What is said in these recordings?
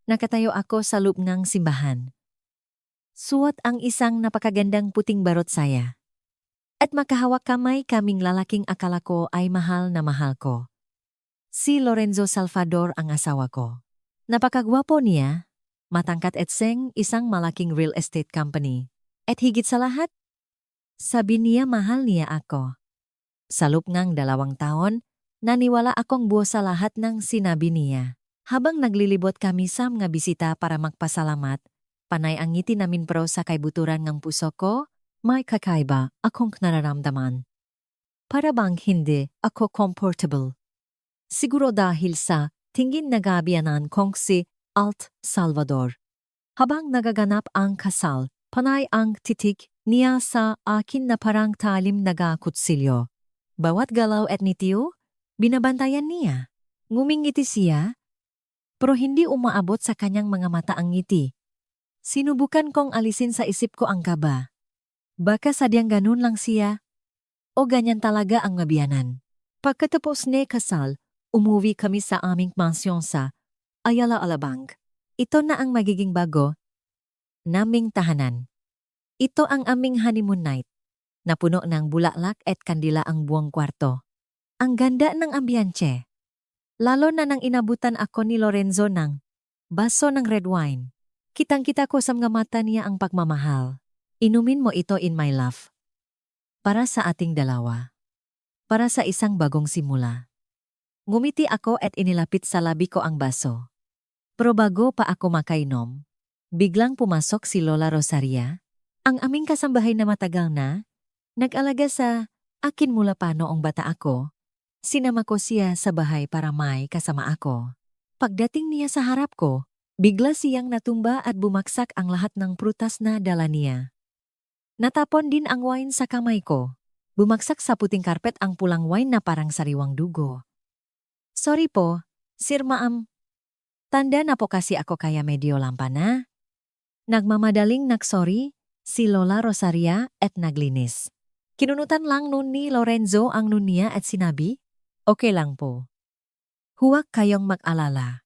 Nakatayo ako sa loob ng simbahan. Suot ang isang napakagandang puting barot saya. At makahawak kamay kaming lalaking akala ko ay mahal na mahal ko. Si Lorenzo Salvador ang asawa ko. Napakagwapo niya, matangkat at seng isang malaking real estate company. At higit sa lahat, sabi niya mahal niya ako. Sa loob ng 2 taon, naniwala akong buo sa lahat ng sinabi niya. Habang naglilibot kami sa mga bisita para magpasalamat, panay ang ngiti namin pro sa kaibuturan ng puso ko, may kakaiba akong nararamdaman. Para bang hindi ako comfortable. Siguro dahil sa tingin na gabianan kong si Alt Salvador. Habang nagaganap ang kasal, panay ang titik niya sa akin na parang talim nagakutsilyo. Bawat galaw at nitiyo, binabantayan niya. Ngumingiti siya, pero hindi umaabot sa kanyang mga mata ang ngiti. Sinubukan kong alisin sa isip ko ang kaba. Baka sadyang ganun lang siya, o ganyan talaga ang mabiyanan. Pagkatapos ni kasal, umuwi kami sa aming mansyon sa Ayala Alabang. Ito na ang magiging bago naming tahanan. Ito ang aming honeymoon night. Napuno ng bulaklak at kandila ang buong kwarto. Ang ganda ng ambiyanse. Lalo na nang inabutan ako ni Lorenzo ng baso ng red wine. Kitang-kita ko sa mga mata niya ang pagmamahal. Inumin mo ito in my love. Para sa ating dalawa. Para sa isang bagong simula. Ngumiti ako at inilapit sa labi ko ang baso. Pero bago pa ako makainom, biglang pumasok si Lola Rosaria, ang aming kasambahay na matagal na, nag-alaga sa akin mula pa noong bata ako. Sinama ko siya sa bahay para may kasama ako. Pagdating niya sa harap ko, bigla siyang natumba at bumaksak ang lahat ng prutas na dala niya. Natapon din ang wine sa kamay ko. Bumagsak sa puting karpet ang pulang wine na parang sariwang dugo. Sorry po, Sir Ma'am. Tanda na po kasi ako kaya medyo lampa na. Nagmamadaling nagsorry si Lola Rosaria at naglinis. Kinunutan lang nun ni Lorenzo ang nun niya at sinabi, okay lang po. Huwag kayong mag-alala.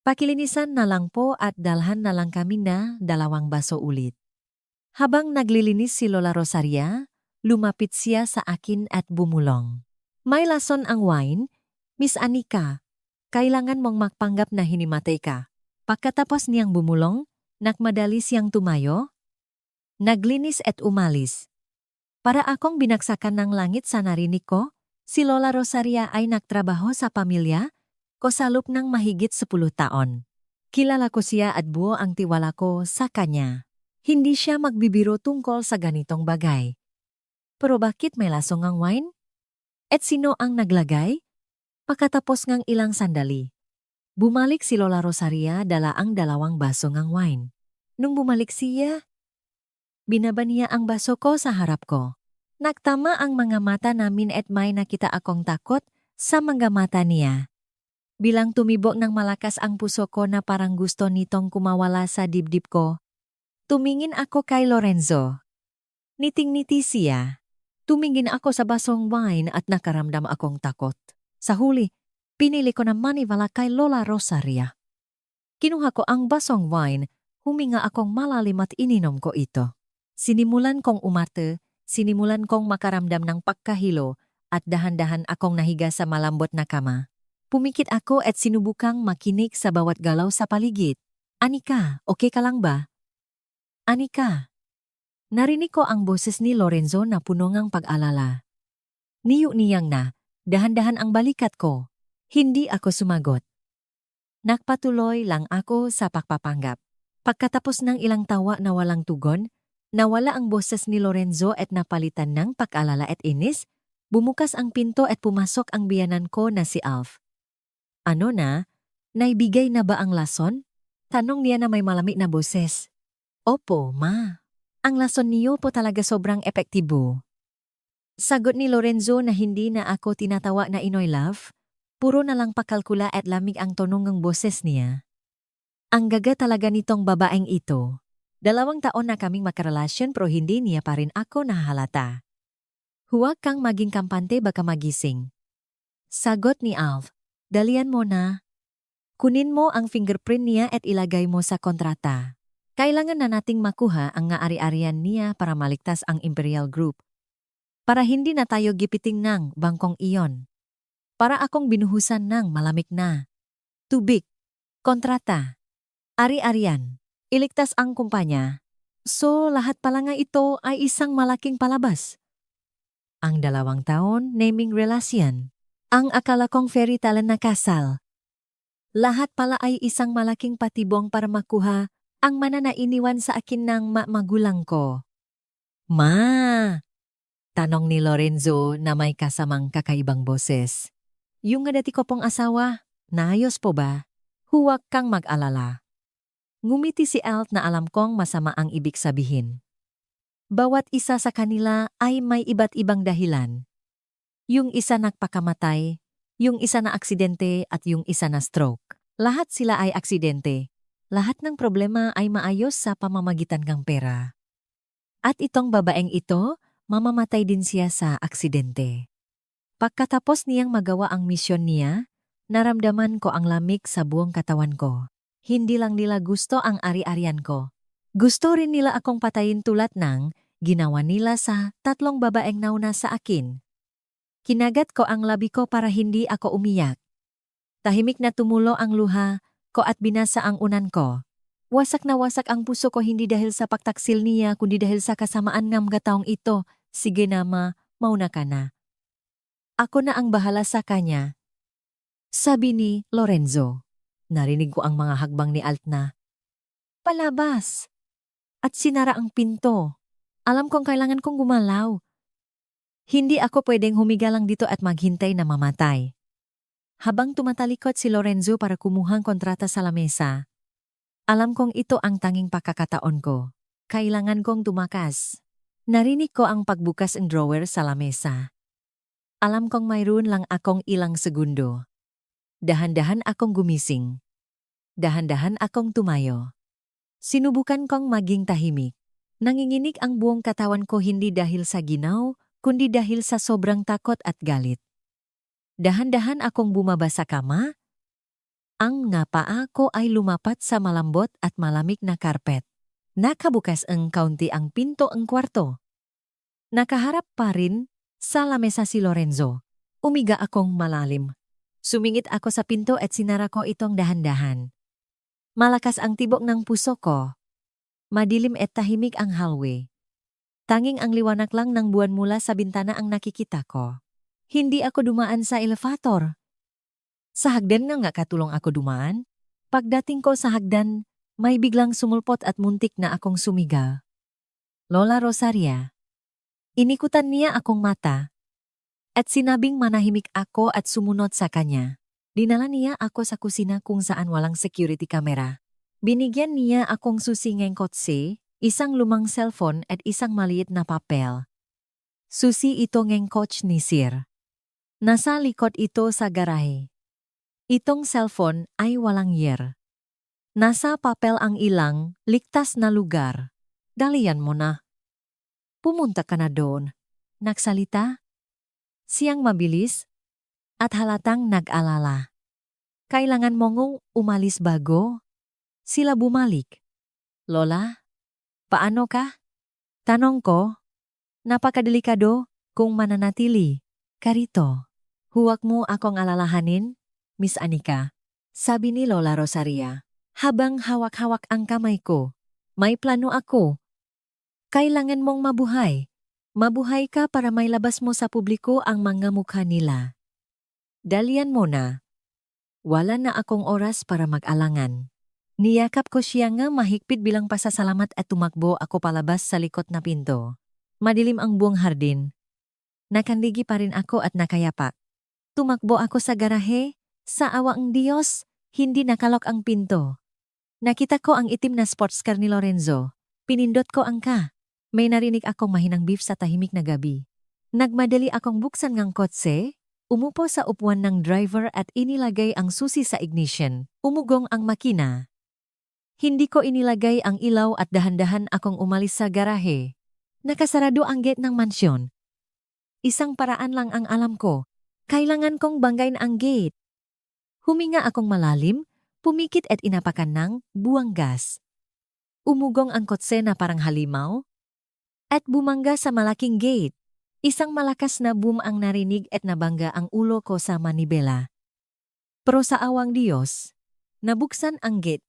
Pakilinisan na lang po at dalhan na lang kami na 2 baso ulit. Habang naglilinis si Lola Rosaria, lumapit siya sa akin at bumulong. May lason ang wine, Miss Anika. Kailangan mong magpanggap na hinimatay ka. Pagkatapos niyang bumulong, nakmadali siyang tumayo, naglinis at umalis. Para akong binagsakan ng langit sa narinig ko, si Lola Rosaria ay nagtrabaho sa pamilya ko sa loob ng mahigit 10 taon. Kilala ko siya at buo ang tiwala ko sa kanya. Hindi siya magbibiro tungkol sa ganitong bagay. Pero bakit may lasong ang wine? At sino ang naglagay? Pagkatapos ng ilang sandali, bumalik si Lola Rosaria dala ang 2 baso ng wine. Nung bumalik siya, binaba niya ang baso ko sa harap ko. Nagtama ang mga mata namin at may nakita akong takot sa mga mata niya. Bilang tumibo ng malakas ang puso ko na parang gusto nitong kumawala sa dibdib ko, tumingin ako kay Lorenzo. Niting-niti siya. Tumingin ako sa basong wine at nakaramdam akong takot. Sa huli, pinili ko na maniwala kay Lola Rosaria. Kinuha ko ang basong wine, huminga akong malalim at ininom ko ito. Sinimulan kong umarte, sinimulan kong makaramdam ng pagkahilo at dahan-dahan akong nahiga sa malambot na kama. Pumikit ako at sinubukang makinig sa bawat galaw sa paligid. Anika, okay ka lang ba? Anika. Narinig ko ang boses ni Lorenzo na puno ng pag-alala. Niyo-niyang na, dahan-dahan ang balikat ko. Hindi ako sumagot. Nagpatuloy lang ako sa pagpapanggap. Pagkatapos ng ilang tawa na walang tugon, nawala ang boses ni Lorenzo at napalitan ng pag-alala at inis, bumukas ang pinto at pumasok ang biyanan ko na si Alf. Ano na? Naibigay na ba ang lason? Tanong niya na may malamig na boses. Opo, ma. Ang lason niyo po talaga sobrang epektibo. Sagot ni Lorenzo na hindi na ako tinatawa na Inoy Love. Puro na lang pakalkula at lamig ang tonong ng boses niya. Ang gaga talaga nitong babaeng ito. 2 taon na kaming makarelasyon pero hindi niya pa rin ako nahahalata. Huwag kang maging kampante baka magising. Sagot ni Alf. Dalian mo na. Kunin mo ang fingerprint niya at ilagay mo sa kontrata. Kailangan na nating makuha ang nga-ari-arian niya para maligtas ang Imperial Group. Para hindi na tayo gipiting ng bangkong iyon. Para akong binuhusan ng malamig na tubig. Kontrata. Ari-arian. Iligtas ang kumpanya. So lahat pala nga ito ay isang malaking palabas. Ang 2 taon, naming relasyon. Ang akala kong fairy tale na kasal. Lahat pala ay isang malaking patibong para makuha ang mananainiwan sa akin ng magulang ko. Ma! Tanong ni Lorenzo na may kasamang kakaibang boses. Yung nga dati ko pong asawa, naayos po ba? Huwag kang mag-alala. Ngumiti si Alt na alam kong masama ang ibig sabihin. Bawat isa sa kanila ay may iba't ibang dahilan. Yung isa nagpakamatay, yung isa na aksidente at yung isa na stroke. Lahat sila ay aksidente. Lahat ng problema ay maayos sa pamamagitan ng pera. At itong babaeng ito, mamamatay din siya sa aksidente. Pagkatapos niyang magawa ang misyon niya, naramdaman ko ang lamig sa buong katawan ko. Hindi lang nila gusto ang ari-arian ko. Gusto rin nila akong patayin tulad ng ginawa nila sa 3 babaeng nauna sa akin. Kinagat ko ang labi ko para hindi ako umiyak. Tahimik na tumulo ang luha ko at binasa ang unan ko. Wasak na wasak ang puso ko hindi dahil sa pagtaksil niya kundi dahil sa kasamaan ng gataong ito. Sige na ma, mauna ka na. Ako na ang bahala sa kanya. Sabi ni Lorenzo. Narinig ko ang mga hagbang ni Alt na palabas. At sinara ang pinto. Alam kong kailangan kong gumalaw. Hindi ako pwedeng humiga lang dito at maghintay na mamatay. Habang tumatalikod si Lorenzo para kumuhang kontrata sa lamesa, alam kong ito ang tanging pagkakataon ko. Kailangan kong tumakas. Narinig ko ang pagbukas ng drawer sa lamesa. Alam kong mayroon lang akong ilang segundo. Dahan-dahan akong gumising. Dahan-dahan akong tumayo. Sinubukan kong maging tahimik. Nanginginig ang buong katawan ko hindi dahil sa ginaw, kundi dahil sa sobrang takot at galit. Dahan-dahan akong bumaba sa kama. Ang nga paa ko ay lumapat sa malambot at malamig na karpet. Nakabukas ang kaunti ang pinto ang kwarto. Nakaharap pa rin sa lamesa si Lorenzo. Umiga akong malalim. Sumingit ako sa pinto at sinara ko itong dahan-dahan. Malakas ang tibok ng puso ko. Madilim at tahimik ang hallway. Tanging ang liwanag lang ng buwan mula sa bintana ang nakikita ko. Hindi ako dumaan sa elevator. Sa hagdan nga katulong ako dumaan. Pagdating ko sa hagdan, may biglang sumulpot at muntik na akong sumiga. Lola Rosaria. Inikutan niya akong mata. At sinabing manahimik ako at sumunod sa kanya. Dinala niya ako sa kusina kung saan walang security camera. Binigyan niya akong susingeng kotse, isang lumang cellphone at isang maliit na papel. Susi ito ngeng coach ni Sir. Nasa likod ito sa garahe. Itong cellphone ay walang year. Nasa papel ang ilang, ligtas na lugar. Dalian mo na. Pumunta ka na doon. Nagsalita? Siyang mabilis at halatang nag-alala. Kailangan mong umalis bago sila bumalik. Lola, paano ka? Tanong ko, napakadelikado kung mananatili ka rito. Huwag mo akong alalahanin, Miss Anika, sabi ni Lola Rosaria. Habang hawak-hawak ang kamay ko, may plano ako. Kailangan mong mabuhay. Mabuhay ka para may labas mo sa publiko ang mga mukha nila. Dalian mo na. Wala na akong oras para mag-alangan. Niyakap ko siya nga mahigpit bilang pasasalamat at tumakbo ako palabas sa likod na pinto. Madilim ang buong hardin. Nakandigi pa rin ako at nakayapak. Tumakbo ako sa garahe. Sa awa ng Diyos, hindi nakalok ang pinto. Nakita ko ang itim na sports car ni Lorenzo. Pinindot ko ang ka. May narinig akong mahinang beef sa tahimik na gabi. Nagmadali akong buksan ng kotse, umupo sa upuan ng driver at inilagay ang susi sa ignition. Umugong ang makina. Hindi ko inilagay ang ilaw at dahan-dahan akong umalis sa garahe. Nakasarado ang gate ng mansyon. Isang paraan lang ang alam ko. Kailangan kong banggain ang gate. Huminga akong malalim, Pumikit at inapakan ng buwang gas. Umugong ang kotse na parang halimaw at bumangga sa malaking gate. Isang malakas na boom ang narinig at nabangga ang ulo ko sa manibela. Pero sa awang Diyos, nabuksan ang gate.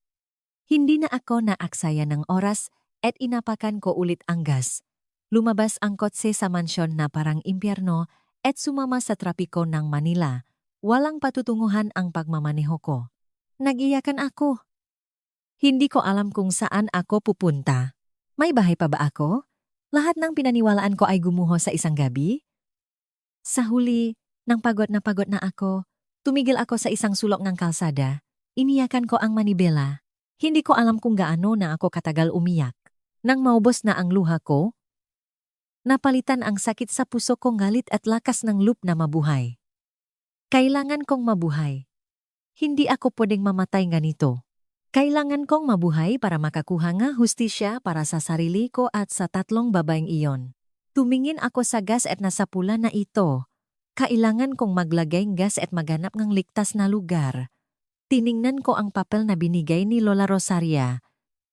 Hindi na ako naaksaya ng oras at inapakan ko ulit ang gas. Lumabas ang kotse sa mansyon na parang impyerno at sumama sa trapiko ng Manila. Walang patutunguhan ang pagmamaneho ko. Nag-iyakan ako. Hindi ko alam kung saan ako pupunta. May bahay pa ba ako? Lahat ng pinaniwalaan ko ay gumuho sa isang gabi? Sa huli, nang pagod na ako, tumigil ako sa isang sulok ng kalsada. Iniyakan ko ang manibela. Hindi ko alam kung gaano na ako katagal umiyak. Nang maubos na ang luha ko, napalitan ang sakit sa puso kong galit at lakas ng loob na mabuhay. Kailangan kong mabuhay. Hindi ako pwedeng mamatay ganito. Kailangan kong mabuhay para makakuha nga hustisya para sa sarili ko at sa tatlong babaeng iyon. Tumingin ako sa gas at nasa pula na ito. Kailangan kong maglagay ng gas at maghanap ng ligtas na lugar. Tiningnan ko ang papel na binigay ni Lola Rosaria.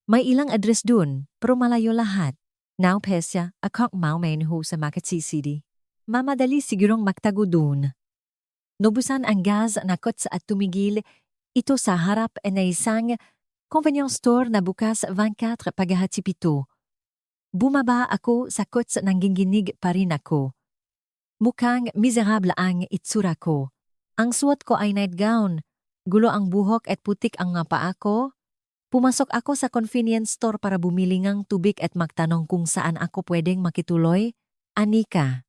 May ilang address dun, pero malayo lahat. Now pesya, akong maumain ho sa Makati City. Mamadali sigurong magtago dun. Nubusan ang gas na kotse at tumigil. Ito sa harap na isang convenience store na bukas 24 paghahati 7. Bumaba ako sa kotse nang ginginig pa rin ako. Mukhang miserable ang itsura ko. Ang suot ko ay nightgown. Gulo ang buhok at putik ang nga paa ko. Pumasok ako sa convenience store para bumili ng tubig at magtanong kung saan ako pwedeng makituloy. Anika.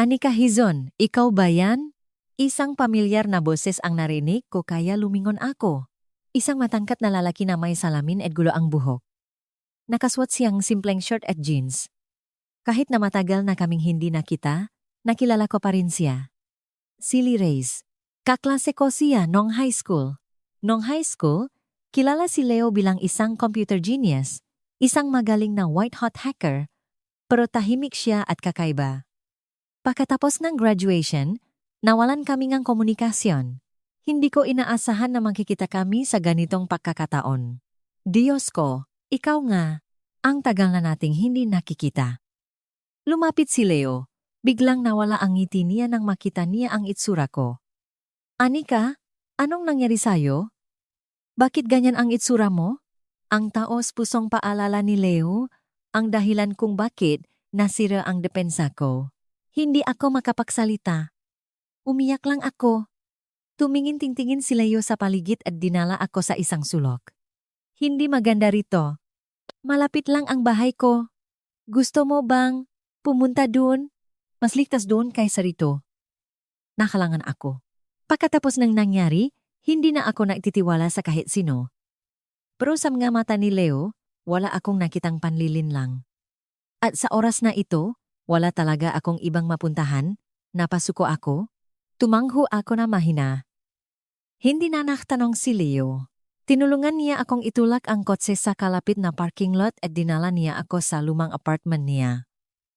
Anika Hizon, ikaw ba yan? Isang pamilyar na boses ang narinig ko kaya lumingon ako. Isang matangkat na lalaki na may salamin at gulo ang buhok. Nakasuot siyang simpleng shirt at jeans. Kahit na matagal na kaming hindi nakita, nakilala ko pa rin siya. Silly Reyes. Kaklase ko siya nung high school. Nung high school, kilala si Leo bilang isang computer genius, isang magaling na white-hot hacker, pero tahimik siya at kakaiba. Pagkatapos ng graduation, nawalan kami ng komunikasyon. Hindi ko inaasahan na makikita kami sa ganitong pagkakataon. Diyos ko, ikaw nga, ang tagal na nating hindi nakikita. Lumapit si Leo, biglang nawala ang ngiti niya nang makita niya ang itsura ko. Anika, anong nangyari sa'yo? Bakit ganyan ang itsura mo? Ang taos pusong paalala ni Leo, ang dahilan kung bakit nasira ang depensa ko. Hindi ako makapagsalita. Umiyak lang ako. Tingin si Leo sa paligid at dinala ako sa isang sulok. Hindi maganda rito. Malapit lang ang bahay ko. Gusto mo bang pumunta doon? Mas ligtas doon kaysa rito. Nakalangan ako. Pagkatapos ng nangyari, hindi na ako naititiwala sa kahit sino. Pero sa mga mata ni Leo, wala akong nakitang panlilin lang. At sa oras na ito, wala talaga akong ibang mapuntahan. Napasuko ako. Tumangho ako na mahina. Hindi na nakatanong si Leo. Tinulungan niya akong itulak ang kotse sa kalapit na parking lot at dinala niya ako sa lumang apartment niya.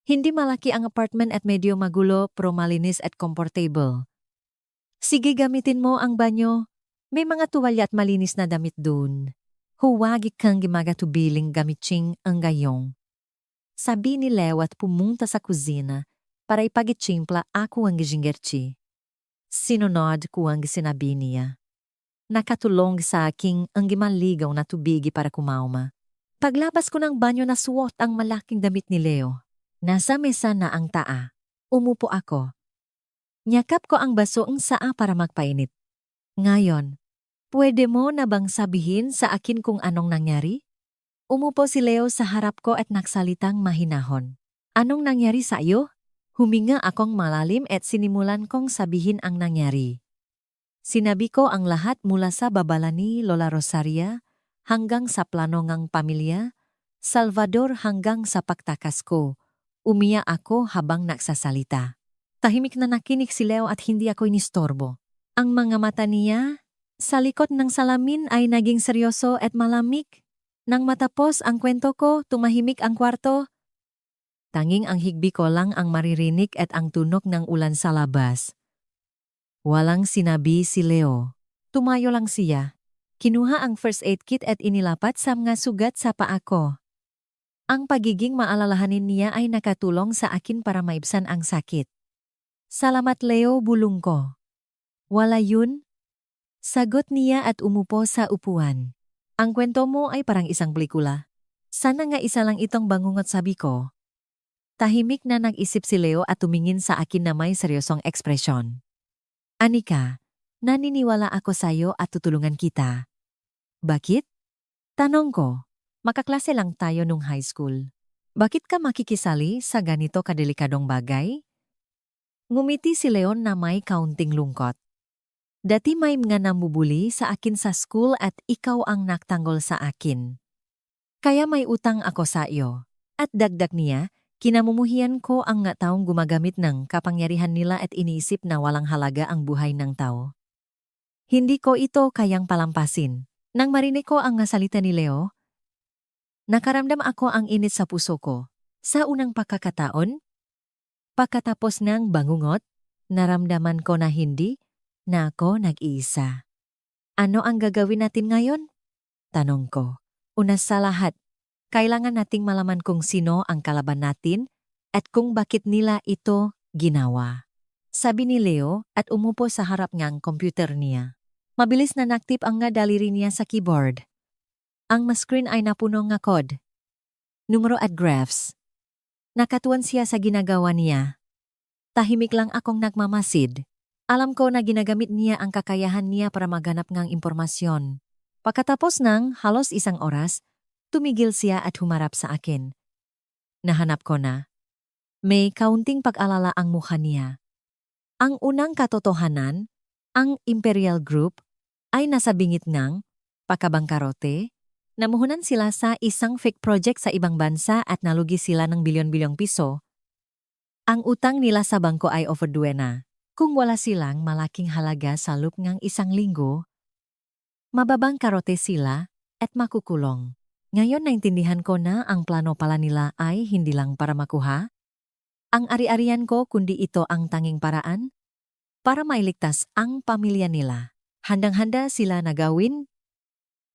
Hindi malaki ang apartment at medyo magulo pero malinis at comfortable. Sige, gamitin mo ang banyo. May mga tuwalya at malinis na damit doon. Huwag kang gimagatubiling gamitin ang gayong. Sabi ni Leo at pumunta sa kusina para ipagitimpla ako ang gingerchi. Sinunod ko ang sinabi niya. Nakatulong sa aking ang gimaligaw na tubigi para kumauma. Paglabas ko ng banyo na suot ang malaking damit ni Leo. Nasa mesa na ang taa. Umupo ako. Nyakap ko ang baso ng saa para magpainit. Ngayon, pwede mo na bang sabihin sa akin kung anong nangyari? Umupo si Leo sa harap ko at nagsalitang mahinahon. Anong nangyari sa iyo? Huminga akong malalim at sinimulan kong sabihin ang nangyari. Sinabi ko ang lahat mula sa babala ni Lola Rosaria hanggang sa plano ng pamilya, Salvador hanggang sa pagtakas ko. Umiyak ako habang nagsasalita. Tahimik na nakinig si Leo at hindi ako inistorbo. Ang mga mata niya, sa likod ng salamin ay naging seryoso at malamig. Nang matapos ang kwento ko, tumahimik ang kwarto. Tanging ang higbi ko lang ang maririnig at ang tunog ng ulan sa labas. Walang sinabi si Leo. Tumayo lang siya. Kinuha ang first aid kit at inilapat sa mga sugat sa paa ko. Ang pagiging maalalahanin niya ay nakatulong sa akin para maibsan ang sakit. Salamat Leo, bulong ko. Wala yun? Sagot niya at umupo sa upuan. Ang kwento mo ay parang isang pelikula. Sana nga isa lang itong bangungot, sabi ko. Tahimik na nag-isip si Leo at tumingin sa akin na may seryosong ekspresyon. Anika, naniniwala ako sa'yo at tutulungan kita. Bakit? Tanong ko. Makaklase lang tayo nung high school. Bakit ka makikisali sa ganito kadelikadong bagay? Ngumiti si Leon na may kaunting lungkot. Dati may mga namubuli sa akin sa school at ikaw ang naktanggol sa akin. Kaya may utang ako sa iyo. At dagdag niya, kinamumuhian ko ang nga taong gumagamit ng kapangyarihan nila at iniisip na walang halaga ang buhay ng tao. Hindi ko ito kayang palampasin. Nang marinig ko ang nga salita ni Leo, nakaramdam ako ang init sa puso ko. Sa unang pagkakataon, pagkatapos ng bangungot, naramdaman ko na hindi na ako nag-iisa. Ano ang gagawin natin ngayon? Tanong ko. Una sa lahat, kailangan nating malaman kung sino ang kalaban natin at kung bakit nila ito ginawa. Sabi ni Leo at umupo sa harap ng computer niya. Mabilis na naktip ang nga daliri niya sa keyboard. Ang screen ay napuno nga code, numero at graphs. Nakatuwan siya sa ginagawa niya. Tahimik lang akong nagmamasid. Alam ko na ginagamit niya ang kakayahan niya para maghanap ng impormasyon. Pagkatapos ng halos isang oras, tumigil siya at humarap sa akin. Nahanap ko na. May kaunting pag-alala ang mukha niya. Ang unang katotohanan, ang Imperial Group, ay nasa bingit ng pagkabangkarote. Namuhunan sila sa isang fake project sa ibang bansa at nalugi sila ng bilyon-bilyong piso. Ang utang nila sa bangko ay overduena. Kung wala silang malaking halaga sa loob ng isang linggo, mababangkarote sila at makukulong. Ngayon naintindihan ko na ang plano pala nila ay hindi lang para makuha ang ari-arian ko kundi ito ang tanging paraan para mailigtas ang pamilya nila. Handang-handa sila na gawin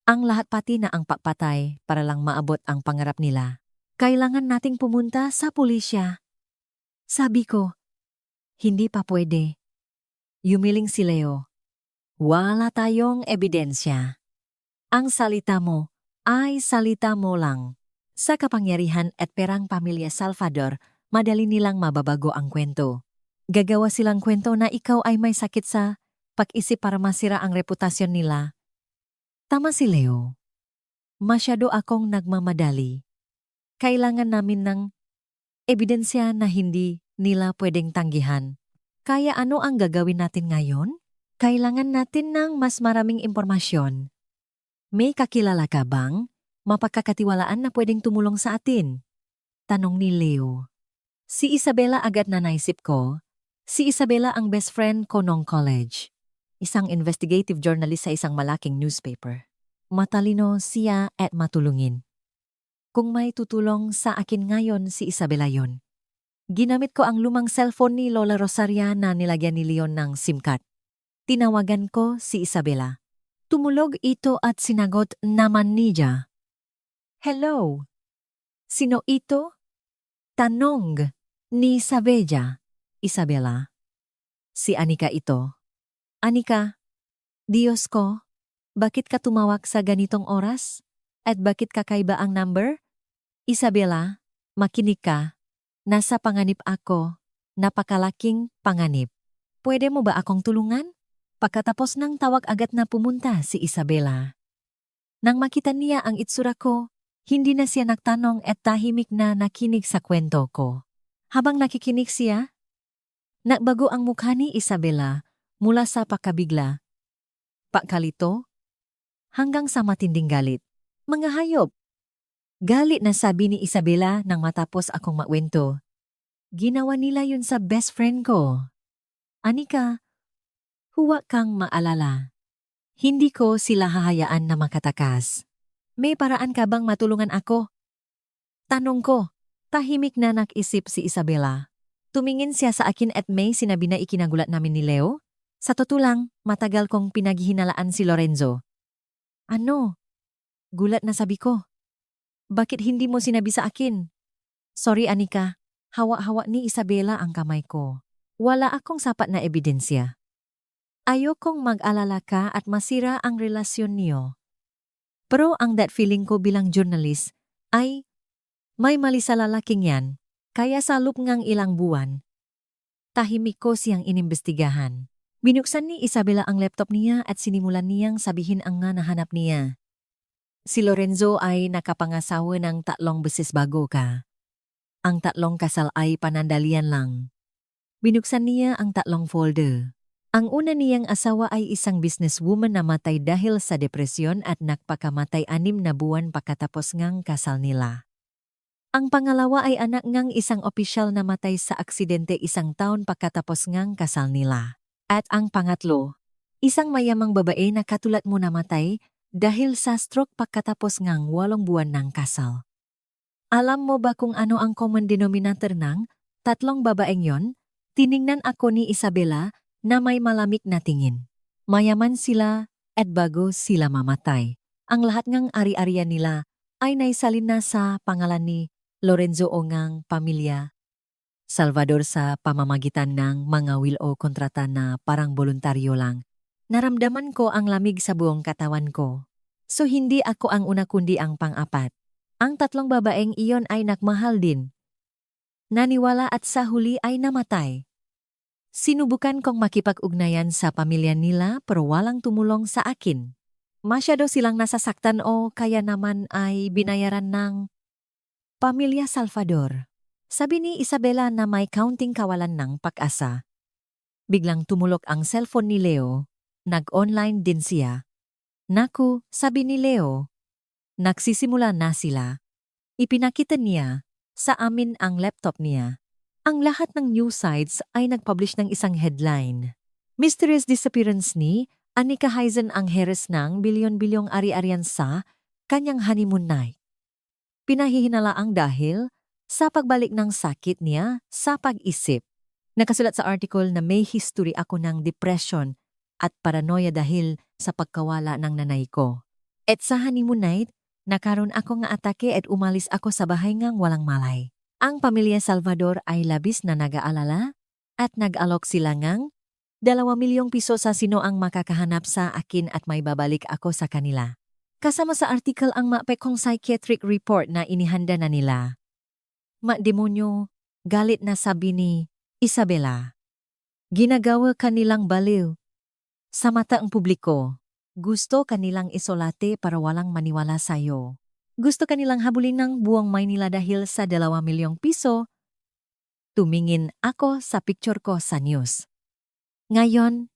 ang lahat pati na ang pagpatay para lang maabot ang pangarap nila. Kailangan nating pumunta sa pulisya. Sabi ko, hindi pa pwede. Yumiling si Leo. Wala tayong ebidensya. Ang salita mo ay salita mo lang. Sa kapangyarihan at perang pamilya Salvador, madali nilang mababago ang kwento. Gagawa silang kwento na ikaw ay may sakit sa pag-isip para masira ang reputasyon nila. Tama si Leo. Masyado akong nagmamadali. Kailangan namin ng ebidensya na hindi nila pwedeng tanggihan. Kaya ano ang gagawin natin ngayon? Kailangan natin ng mas maraming impormasyon. May kakilala ka bang mapagkakatiwalaan na pwedeng tumulong sa atin? Tanong ni Leo. Si Isabela agad na naisip ko. Si Isabela ang best friend ko nung college. Isang investigative journalist sa isang malaking newspaper. Matalino siya at matulungin. Kung may tutulong sa akin ngayon si Isabela yon. Ginamit ko ang lumang cellphone ni Lola Rosaria na nilagyan ni Leon ng SIM card. Tinawagan ko si Isabela. Tumulog ito at sinagot naman niya. Hello? Sino ito? Tanong ni Sabeja. Isabela. Si Anika ito. Anika, Diyos ko, bakit ka tumawag sa ganitong oras? At bakit kakaiba ang number? Isabela, makinig ka. Nasa panganib ako, napakalaking panganib. Pwede mo ba akong tulungan? Pagkatapos ng tawag agad na pumunta si Isabela. Nang makita niya ang itsura ko, hindi na siya nagtanong at tahimik na nakinig sa kwento ko. Habang nakikinig siya, nagbago ang mukha ni Isabela mula sa pakabigla, pagkalito, hanggang sa matinding galit. Mga hayop! Galit na sabi ni Isabela nang matapos akong makwento. Ginawa nila yun sa best friend ko. Anika, huwag kang maalala. Hindi ko sila hahayaan na makatakas. May paraan ka bang matulungan ako? Tanong ko, tahimik na nag-isip si Isabela. Tumingin siya sa akin at may sinabi na ikinagulat namin ni Leo. Sa totoo lang, matagal kong pinaghihinalaan si Lorenzo. Ano? Gulat na sabi ko. Bakit hindi mo sinabi sa akin? Sorry Anika, hawa-hawa ni Isabela ang kamay ko. Wala akong sapat na ebidensya. Ayokong mag-alala ka at masira ang relasyon niyo. Pero ang that feeling ko bilang journalist ay may mali sa lalaking yan, kaya sa loob ngang ilang buwan. Tahimik ko siyang inimbestigahan. Binuksan ni Isabela ang laptop niya at sinimulan niyang sabihin ang nga nahanap niya. Si Lorenzo ay nakapangasawa ng 3 beses bago ka. Ang 3 kasal ay panandalian lang. Binuksan niya ang 3 folder. Ang una niyang asawa ay isang businesswoman na matay dahil sa depresyon at nagpakamatay 6 na buwan pagkatapos ngang kasal nila. Ang pangalawa ay anak ngang isang opisyal na matay sa aksidente 1 taon pagkatapos ngang kasal nila. At ang pangatlo, isang mayamang babae na katulad mo namatay dahil sa stroke pagkatapos ngang 8 buwan ng kasal. Alam mo ba kung ano ang common denominator ng 3 babaeng yon? Tiningnan ako ni Isabela na may malamig na tingin. Mayaman sila at bago sila mamatay. Ang lahat ngang ari-arian nila ay naisalin na sa pangalan ni Lorenzo o ngang pamilya Salvador sa pamamagitan ng mga will o kontrata na parang voluntaryo lang. Naramdaman ko ang lamig sa buong katawan ko. So hindi ako ang una kundi ang pang-apat. Ang 3 babaeng iyon ay nagmahal din. Naniwala at sa huli ay namatay. Sinubukan kong makipag-ugnayan sa pamilya nila pero walang tumulong sa akin. Masyado silang nasasaktan o kaya naman ay binayaran ng pamilya Salvador. Sabi ni Isabela na may counting kawalan ng pag-asa. Biglang tumulok ang cellphone ni Leo. Nag-online din siya. Naku, sabi ni Leo. Nagsisimula na sila. Ipinakita niya sa amin ang laptop niya. Ang lahat ng news sites ay nag-publish ng isang headline. Mysterious disappearance ni Anika Hyzen ang heres ng bilyon-bilyong ari-arian sa kanyang honeymoon night. Pinahihinala ang dahil sa pagbalik ng sakit niya sa pag-isip. Nakasulat sa article na may history ako ng depression at paranoia dahil sa pagkawala ng nanay ko. At sa honeymoon night, nakaroon ako nga atake at umalis ako sa bahay ngang walang malay. Ang pamilya Salvador ay labis na nag-aalala at nag-alok sila ngang 2 milyong piso sa sino ang makakahanap sa akin at may babalik ako sa kanila. Kasama sa article ang mapekong psychiatric report na inihanda na nila. Demonyo, galit na sabi ni Isabela. Ginagawa kanilang baliw. Sa mata ang publiko, gusto kanilang isolate para walang maniwala sa'yo. Gusto kanilang habulin ng buong Maynila dahil sa 2 milyong piso. Tumingin ako sa picture ko sa news. Ngayon,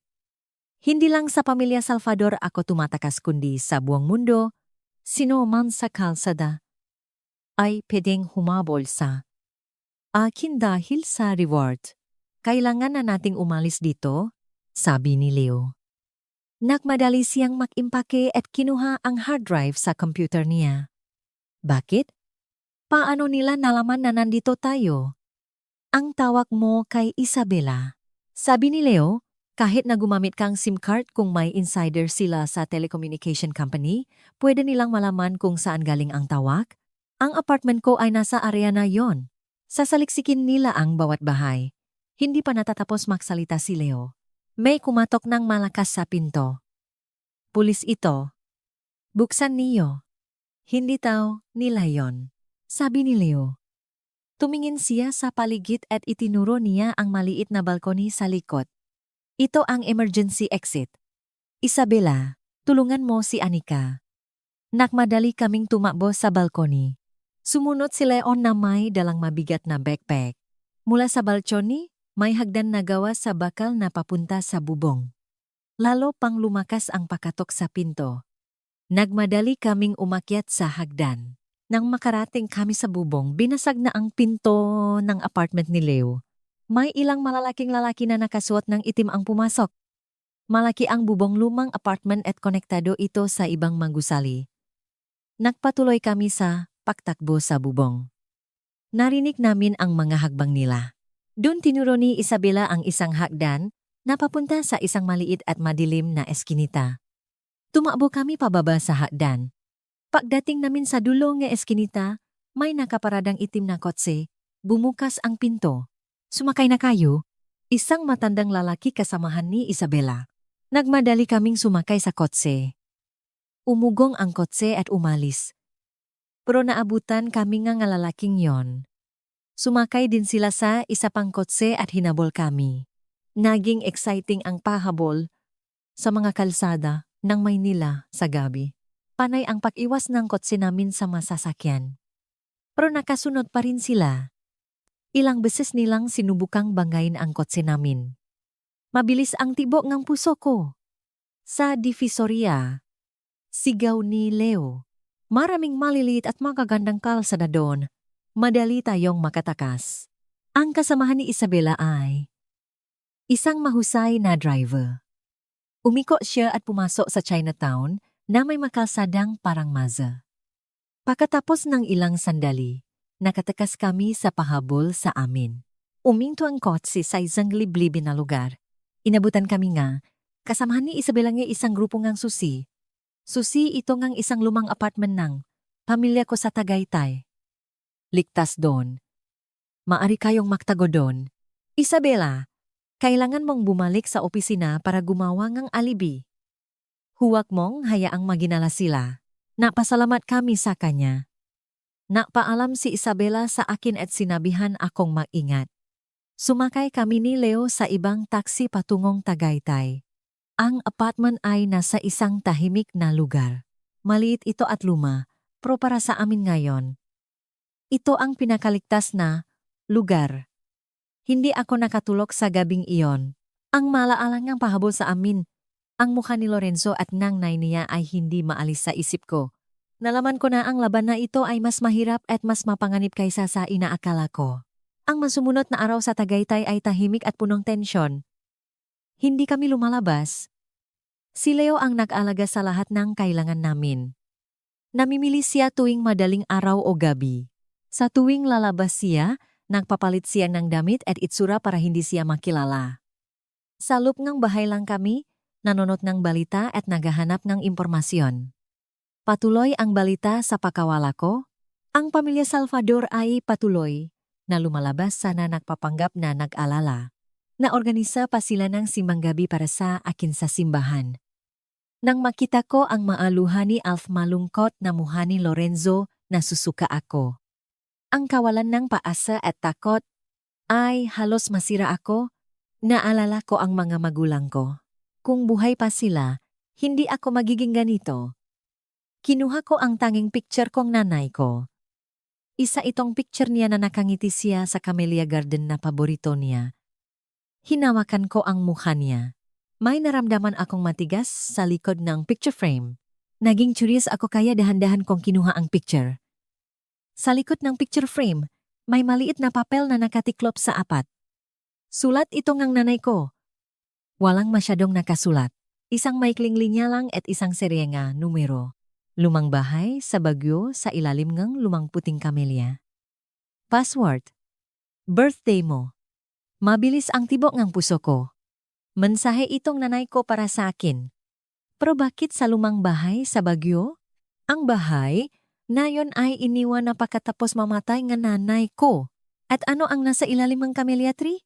hindi lang sa pamilya Salvador ako tumatakas kundi sa buong mundo, sino man sa kalsada ay pwedeng humabol sa akin dahil sa reward. Kailangan na nating umalis dito, sabi ni Leo. Nagmadali siyang mag-impake at kinuha ang hard drive sa computer niya. Bakit? Paano nila nalaman na nandito tayo? Ang tawag mo kay Isabela. Sabi ni Leo, kahit na gumamit kang SIM card kung may insider sila sa telecommunication company, pwede nilang malaman kung saan galing ang tawag. Ang apartment ko ay nasa area na yon. Sasaliksikin nila ang bawat bahay. Hindi pa natatapos magsalita si Leo. May kumatok ng malakas sa pinto. Pulis ito. Buksan niyo. Hindi tao nila yon, sabi ni Leo. Tumingin siya sa paligid at itinuro niya ang maliit na balkoni sa likod. Ito ang emergency exit. Isabela, tulungan mo si Anika. Nagmadali kaming tumakbo sa balkoni. Sumunod si Leon na may dalang mabigat na backpack. Mula sa balkoni, may hagdan na gawa sa bakal na papunta sa bubong. Lalo pang lumakas ang pakatok sa pinto. Nagmadali kaming umakyat sa hagdan. Nang makarating kami sa bubong, binasag na ang pinto ng apartment ni Leo. May ilang malalaking lalaki na nakasuot ng itim ang pumasok. Malaki ang bubong lumang apartment at konektado ito sa ibang manggusali. Nagpatuloy kami sa pagtakbo sa bubong. Narinig namin ang mga hagbang nila. Doon tinuro ni Isabela ang isang hagdan na papunta sa isang maliit at madilim na eskinita. Tumakbo kami pababa sa hagdan. Pagdating namin sa dulo nga eskinita, may nakaparadang itim na kotse. Bumukas ang pinto. Sumakay na kayo? Isang matandang lalaki kasamahan ni Isabela. Nagmadali kaming sumakay sa kotse. Umugong ang kotse at umalis. Pero naabutan kami nga lalaking yon. Sumakay din sila sa isa pang kotse at hinabol kami. Naging exciting ang pahabol sa mga kalsada ng Maynila sa gabi. Panay ang pag-iwas ng kotse namin sa masasakyan. Pero nakasunod pa rin sila. Ilang beses nilang sinubukang bangayin ang kotse namin. Mabilis ang tibok ng puso ko. Sa Divisoria, sigaw ni Leo. Maraming maliliit at magagandang kalsada doon. Madali tayong makatakas. Ang kasamahan ni Isabela ay isang mahusay na driver. Umiko siya at pumasok sa Chinatown na may makalsadang parang Mazda. Pagkatapos ng ilang sandali, nakatakas kami sa pahabol sa amin. Uminto ang kotse sa isang liblibin na lugar. Inabutan kami nga, kasamahan ni Isabela nga isang grupo ngang susi. Susi ito ngang isang lumang apartment ng pamilya ko sa Tagaytay. Ligtas doon. Maari kayong magtago doon. Isabela, kailangan mong bumalik sa opisina para gumawa ng alibi. Huwag mong hayaang maginala sila. Napasalamat kami sa kanya. Napaalam si Isabela sa akin at sinabihan akong mag-ingat. Sumakay kami ni Leo sa ibang taxi patungong Tagaytay. Ang apartment ay nasa isang tahimik na lugar. Maliit ito at luma, pero para sa amin ngayon. Ito ang pinakaligtas na lugar. Hindi ako nakatulog sa gabing iyon. Ang malaalang ang pahabol sa amin. Ang mukha ni Lorenzo at nanay niya ay hindi maalis sa isip ko. Nalaman ko na ang laban na ito ay mas mahirap at mas mapanganib kaysa sa inaakala ko. Ang masumunod na araw sa Tagaytay ay tahimik at punong tensyon. Hindi kami lumalabas. Si Leo ang nag-alaga sa lahat ng kailangan namin. Namimili siya tuwing madaling araw o gabi. Sa tuwing lalabas siya, nagpapalit siya ng damit at itsura para hindi siya makilala. Sa loob ng bahay lang kami, nanonood ng balita at naghahanap ng impormasyon. Patuloy ang balita sa pakawala ko. Ang pamilya Salvador ay patuloy na lumalabas sana nagpapanggap na nag-alala. Naorganisa pa sila ng simbang gabi para sa akin sa simbahan. Nang makita ko ang maaluhan ni Alf malungkot na mukha ni Lorenzo, nasusuka ako. Ang kawalan ng paasa at takot ay halos masira ako. Naalala ko ang mga magulang ko. Kung buhay pa sila, hindi ako magiging ganito. Kinuha ko ang tanging picture kong nanay ko. Isa itong picture niya na nakangiti siya sa Camellia Garden na paborito niya. Hinawakan ko ang mukha niya. May naramdaman akong matigas sa likod ng picture frame. Naging curious ako kaya dahan-dahan kong kinuha ang picture. Sa likod ng picture frame, may maliit na papel na nakatiklop sa apat. Sulat ito ngang nanay ko. Walang masyadong nakasulat. Isang maikling linya lang at isang serye nga numero. Lumang bahay sa Baguio sa ilalim ng lumang puting kamelya. Password. Birthday mo. Mabilis ang tibok ng puso ko. Mensahe itong nanay ko para sa akin. Pero bakit sa lumang bahay sa Baguio? Ang bahay na yon ay iniwan na pagkatapos mamatay ng nanay ko. At ano ang nasa ilalim ng camellia tree?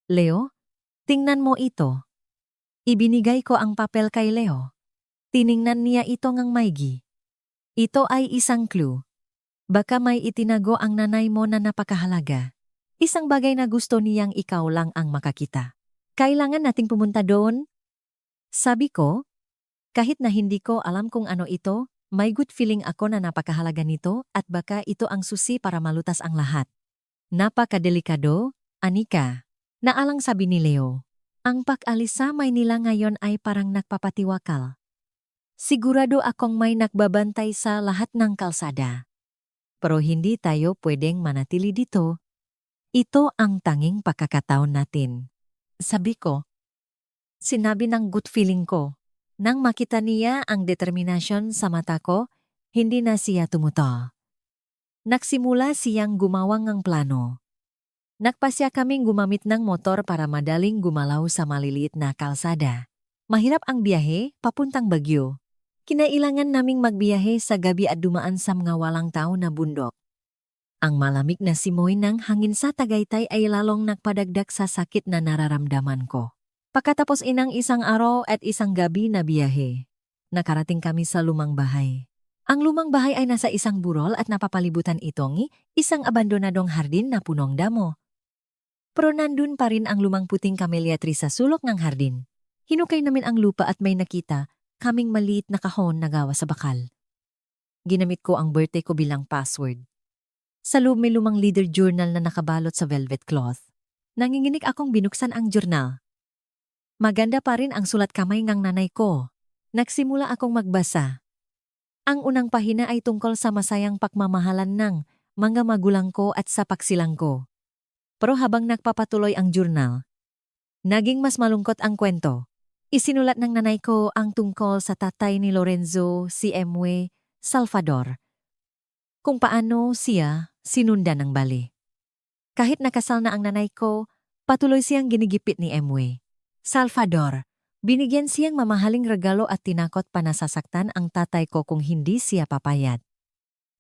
Leo, tingnan mo ito. Ibinigay ko ang papel kay Leo. Tiningnan niya ito ngang maigi. Ito ay isang clue. Baka may itinago ang nanay mo na napakahalaga. Isang bagay na gusto niyang ikaw lang ang makakita. Kailangan nating pumunta doon? Sabi ko, kahit na hindi ko alam kung ano ito, may good feeling ako na napakahalaga nito at baka ito ang susi para malutas ang lahat. Napakadelikado, Anika. Naalang sabi ni Leo. Ang pag-alis sa Maynila ngayon ay parang nagpapatiwakal. Sigurado akong may nagbabantay sa lahat ng kalsada. Pero hindi tayo pwedeng manatili dito. Ito ang tanging pagkakataon natin. Sabi ko. Sinabi ng good feeling ko. Nang makita niya ang determinasyon sa mata ko, hindi na siya tumuto. Nagsimula siyang gumawang ng plano. Nagpasya kaming gumamit ng motor para madaling gumalaw sa maliliit na kalsada. Mahirap ang biyahe papuntang Baguio. Kinailangan naming magbiyahe sa gabi at dumaan sa mga walang tao na bundok. Ang malamig na simoy ng hangin sa Tagaytay ay lalong nagpadagdag sa sakit na nararamdaman ko. Pagkatapos inang isang araw at isang gabi na biyahe, nakarating kami sa lumang bahay. Ang lumang bahay ay nasa isang burol at napapalibutan itong isang abandonadong hardin na punong damo. Pero nandun pa rin ang lumang puting camellia tree sa sulok ng hardin. Hinukay namin ang lupa at may nakita kaming maliit na kahon na gawa sa bakal. Ginamit ko ang birthday ko bilang password. Sa loob may lumang leader journal na nakabalot sa velvet cloth. Nanginginig akong binuksan ang journal. Maganda pa rin ang sulat kamay ng nanay ko. Nagsimula akong magbasa. Ang unang pahina ay tungkol sa masayang pagmamahalan ng mga magulang ko at sa pagsilang ko. Pero habang nagpapatuloy ang journal, naging mas malungkot ang kwento. Isinulat ng nanay ko ang tungkol sa tatay ni Lorenzo si Emwe Salvador. Kung paano siya sinundan ng bali. Kahit nakasal na ang nanay ko, patuloy siyang ginigipit ni Emwe Salvador. Binigyan siyang mamahaling regalo at tinakot pa na sasaktan ang tatay ko kung hindi siya papayat.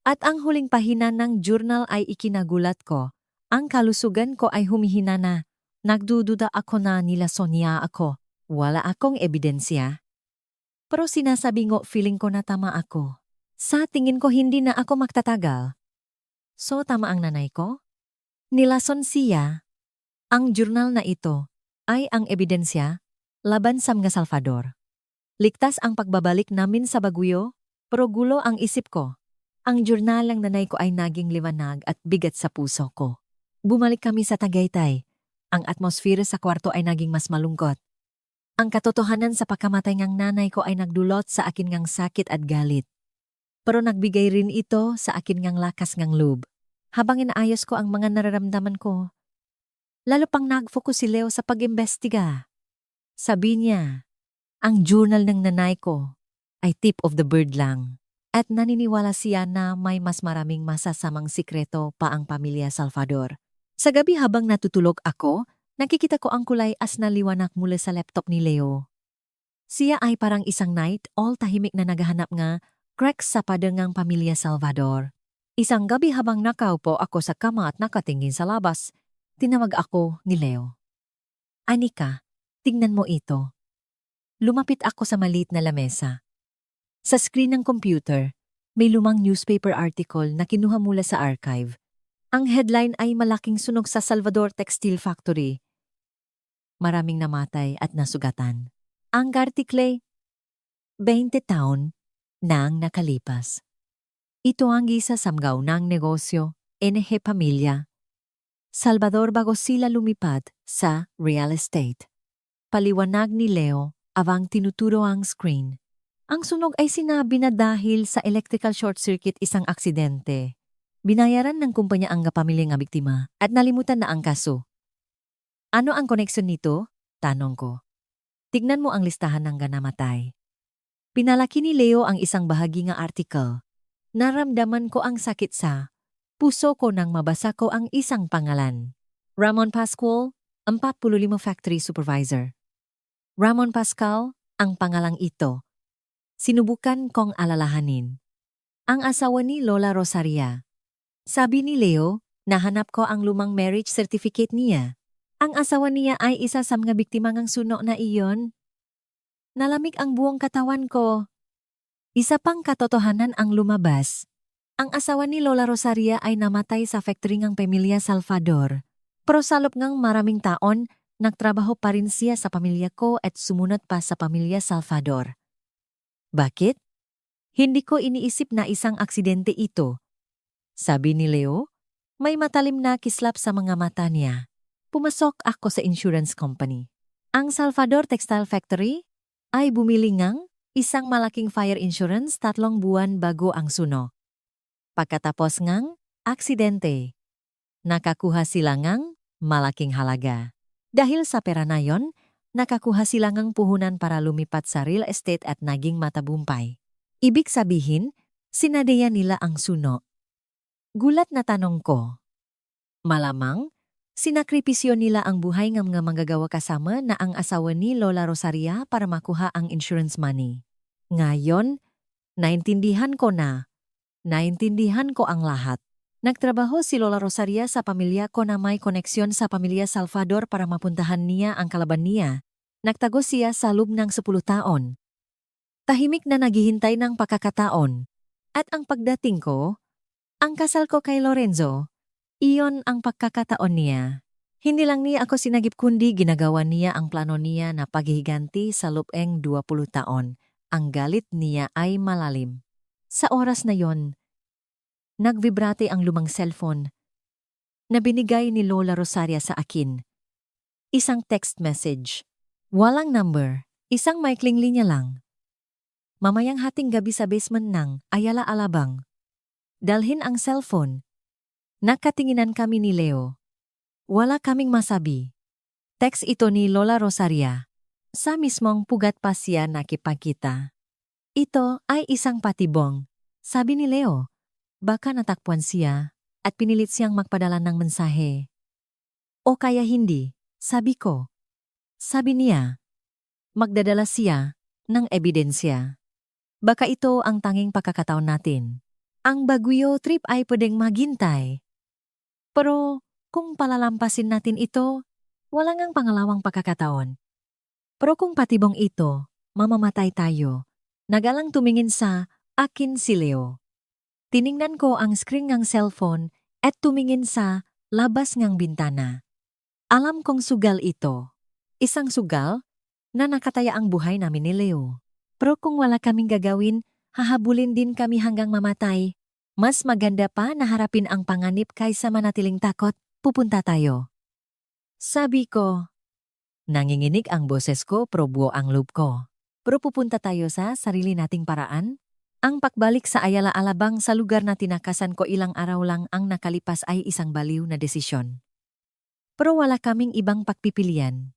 At ang huling pahina ng journal ay ikinagulat ko. Ang kalusugan ko ay humihina na. Nagdududa ako na nilason niya ako. Wala akong ebidensya. Pero sinasabi ngo feeling ko na tama ako. Sa tingin ko hindi na ako magtatagal. So tama ang nanay ko? Nilason siya. Ang journal na ito ay ang ebidensya laban sa mga Salvador. Ligtas ang pagbabalik namin sa Baguio, pero gulo ang isip ko. Ang journal ng nanay ko ay naging liwanag at bigat sa puso ko. Bumalik kami sa Tagaytay. Ang atmosfera sa kwarto ay naging mas malungkot. Ang katotohanan sa pagkamatay ng nanay ko ay nagdulot sa akin ngang sakit at galit. Pero nagbigay rin ito sa akin ngang lakas ngang loob. Habang inaayos ko ang mga nararamdaman ko, lalo pang nag-focus si Leo sa pag-imbestiga. Sabi niya, ang journal ng nanay ko ay tip of the bird lang. At naniniwala siya na may mas maraming masasamang sikreto pa ang pamilya Salvador. Sa gabi habang natutulog ako, nakikita ko ang kulay as na liwanag mula sa laptop ni Leo. Siya ay parang isang night all tahimik na naghahanap nga cracks sa padangang pamilya Salvador. Isang gabi habang nakaupo ako sa kama at nakatingin sa labas, tinawag ako ni Leo. Anika, tingnan mo ito. Lumapit ako sa maliit na lamesa. Sa screen ng computer, may lumang newspaper article na kinuha mula sa archive. Ang headline ay malaking sunog sa Salvador Textile Factory. Maraming namatay at nasugatan. Ang artikle, 20 taon nang nakalipas. Ito ang isa sa mga unang negosyo, NG Pamilya. Salvador bago sila lumipad sa real estate. Paliwanag ni Leo habang tinuturo ang screen. Ang sunog ay sinabi na dahil sa electrical short circuit isang aksidente. Binayaran ng kumpanya ang pamilya ng biktima at nalimutan na ang kaso. Ano ang koneksyon nito? Tanong ko. Tignan mo ang listahan ng namatay. Pinalaki ni Leo ang isang bahagi ng article. Naramdaman ko ang sakit sa puso ko nang mabasa ko ang isang pangalan. Ramon Pascual, 45 factory supervisor. Ramon Pascal, ang pangalang ito. Sinubukan kong alalahanin. Ang asawa ni Lola Rosaria. Sabi ni Leo, nahanap ko ang lumang marriage certificate niya. Ang asawa niya ay isa sa mga biktima ng sunog na iyon. Nalamig ang buong katawan ko. Isa pang katotohanan ang lumabas. Ang asawa ni Lola Rosaria ay namatay sa factory ng pamilya Salvador. Pero sa loob ng maraming taon, nagtrabaho pa rin siya sa pamilya ko at sumunod pa sa pamilya Salvador. Bakit? Hindi ko iniisip na isang aksidente ito. Sabi ni Leo, may matalim na kislap sa mga mata niya. Pumasok ako sa insurance company. Ang Salvador Textile Factory ay bumili ng isang malaking fire insurance 3 buwan bago ang sunog. Pagkatapos ng aksidente, nakakuha sila ng malaking halaga. Dahil sa pera na yon, nakakuha sila ng puhunan para lumipat sa real estate at naging matabumpay. Ibig sabihin, sinadeya nila ang sunog. Gulat na tanong ko. Malamang, Sinakripisyo nila ang buhay ng mga manggagawa kasama na ang asawa ni Lola Rosaria para makuha ang insurance money. Ngayon, naintindihan ko na. Naintindihan ko ang lahat. Nagtrabaho si Lola Rosaria sa pamilya ko na may koneksyon sa pamilya Salvador para mapuntahan niya ang kalaban niya. Nagtago siya sa loob ng 10 taon. Tahimik na naghihintay ng pagkakataon. At ang pagdating ko, ang kasal ko kay Lorenzo, iyon ang pagkakataon niya. Hindi lang niya ako sinagip kundi ginagawa niya ang plano niya na paghihiganti sa lupeng 20 taon. Ang galit niya ay malalim. Sa oras na yon, nagvibrate ang lumang cellphone na binigay ni Lola Rosaria sa akin. Isang text message. Walang number, isang maikling linya lang. Mamayang hating gabi sa basement ng Ayala Alabang. Dalhin ang cellphone. Nakatinginan kami ni Leo. Wala kaming masabi. Text ito ni Lola Rosaria. Sa mismong pugat pa siya nakipagkita. Ito ay isang patibong. Sabi ni Leo. Baka natakpuan siya at pinilit siyang magpadala ng mensahe. O kaya hindi, sabi ko. Sabi niya, magdadala siya ng ebidensya. Baka ito ang tanging pagkakataon natin. Ang Baguio trip ay pwedeng maghintay. Pero kung palalampasin natin ito, wala ngang pangalawang pagkakataon. Pero kung patibong ito, mamamatay tayo. Nagalang tumingin sa akin si Leo. Tiningnan ko ang screen ng cellphone at tumingin sa labas ng bintana. Alam kong sugal ito. Isang sugal na nakataya ang buhay namin ni Leo. Pero kung wala kaming gagawin, hahabulin din kami hanggang mamatay. Mas maganda pa na harapin ang panganib kaysa manatiling takot, pupunta tayo. Sabi ko. Nanginginig ang boses ko pero buo ang loob ko. Pero pupunta tayo sa sarili nating paraan? Ang pagbalik sa Ayala Alabang sa lugar na tinakasan ko ilang araw lang ang nakalipas ay isang baliw na desisyon. Pero wala kaming ibang pagpipilian.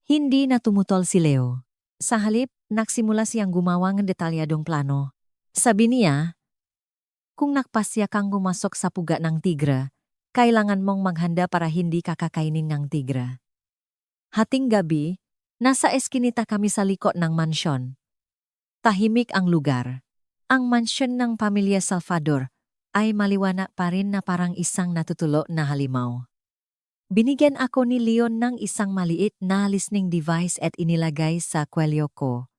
Hindi na tumutol si Leo. Sa halip, nagsimula siyang gumawa ng detalyadong plano. Sabi niya, kung nakpasya kang gumasok sa puga ng tigra, kailangan mong maghanda para hindi kakakainin ng tigra. Hating gabi, nasa eskinita kami sa likod ng mansyon. Tahimik ang lugar. Ang mansyon ng pamilya Salvador ay maliwanag pa rin na parang isang natutulo na halimaw. Binigyan ako ni Leon ng isang maliit na listening device at inilagay sa kwelyo ko.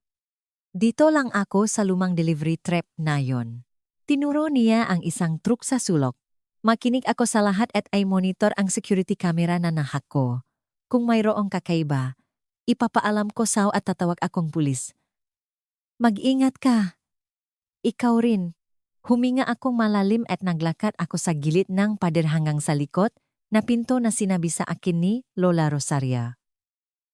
Dito lang ako sa lumang delivery trap na yon. Tinuro niya ang isang truk sa sulok. Makinig ako sa lahat at ay monitor ang security camera na nahak ko. Kung mayroong kakaiba, ipapaalam ko sa at tatawag akong pulis. Mag-ingat ka. Ikaw rin. Huminga akong malalim at naglakad ako sa gilid ng pader hanggang sa likod na pinto na sinabi sa akin ni Lola Rosaria.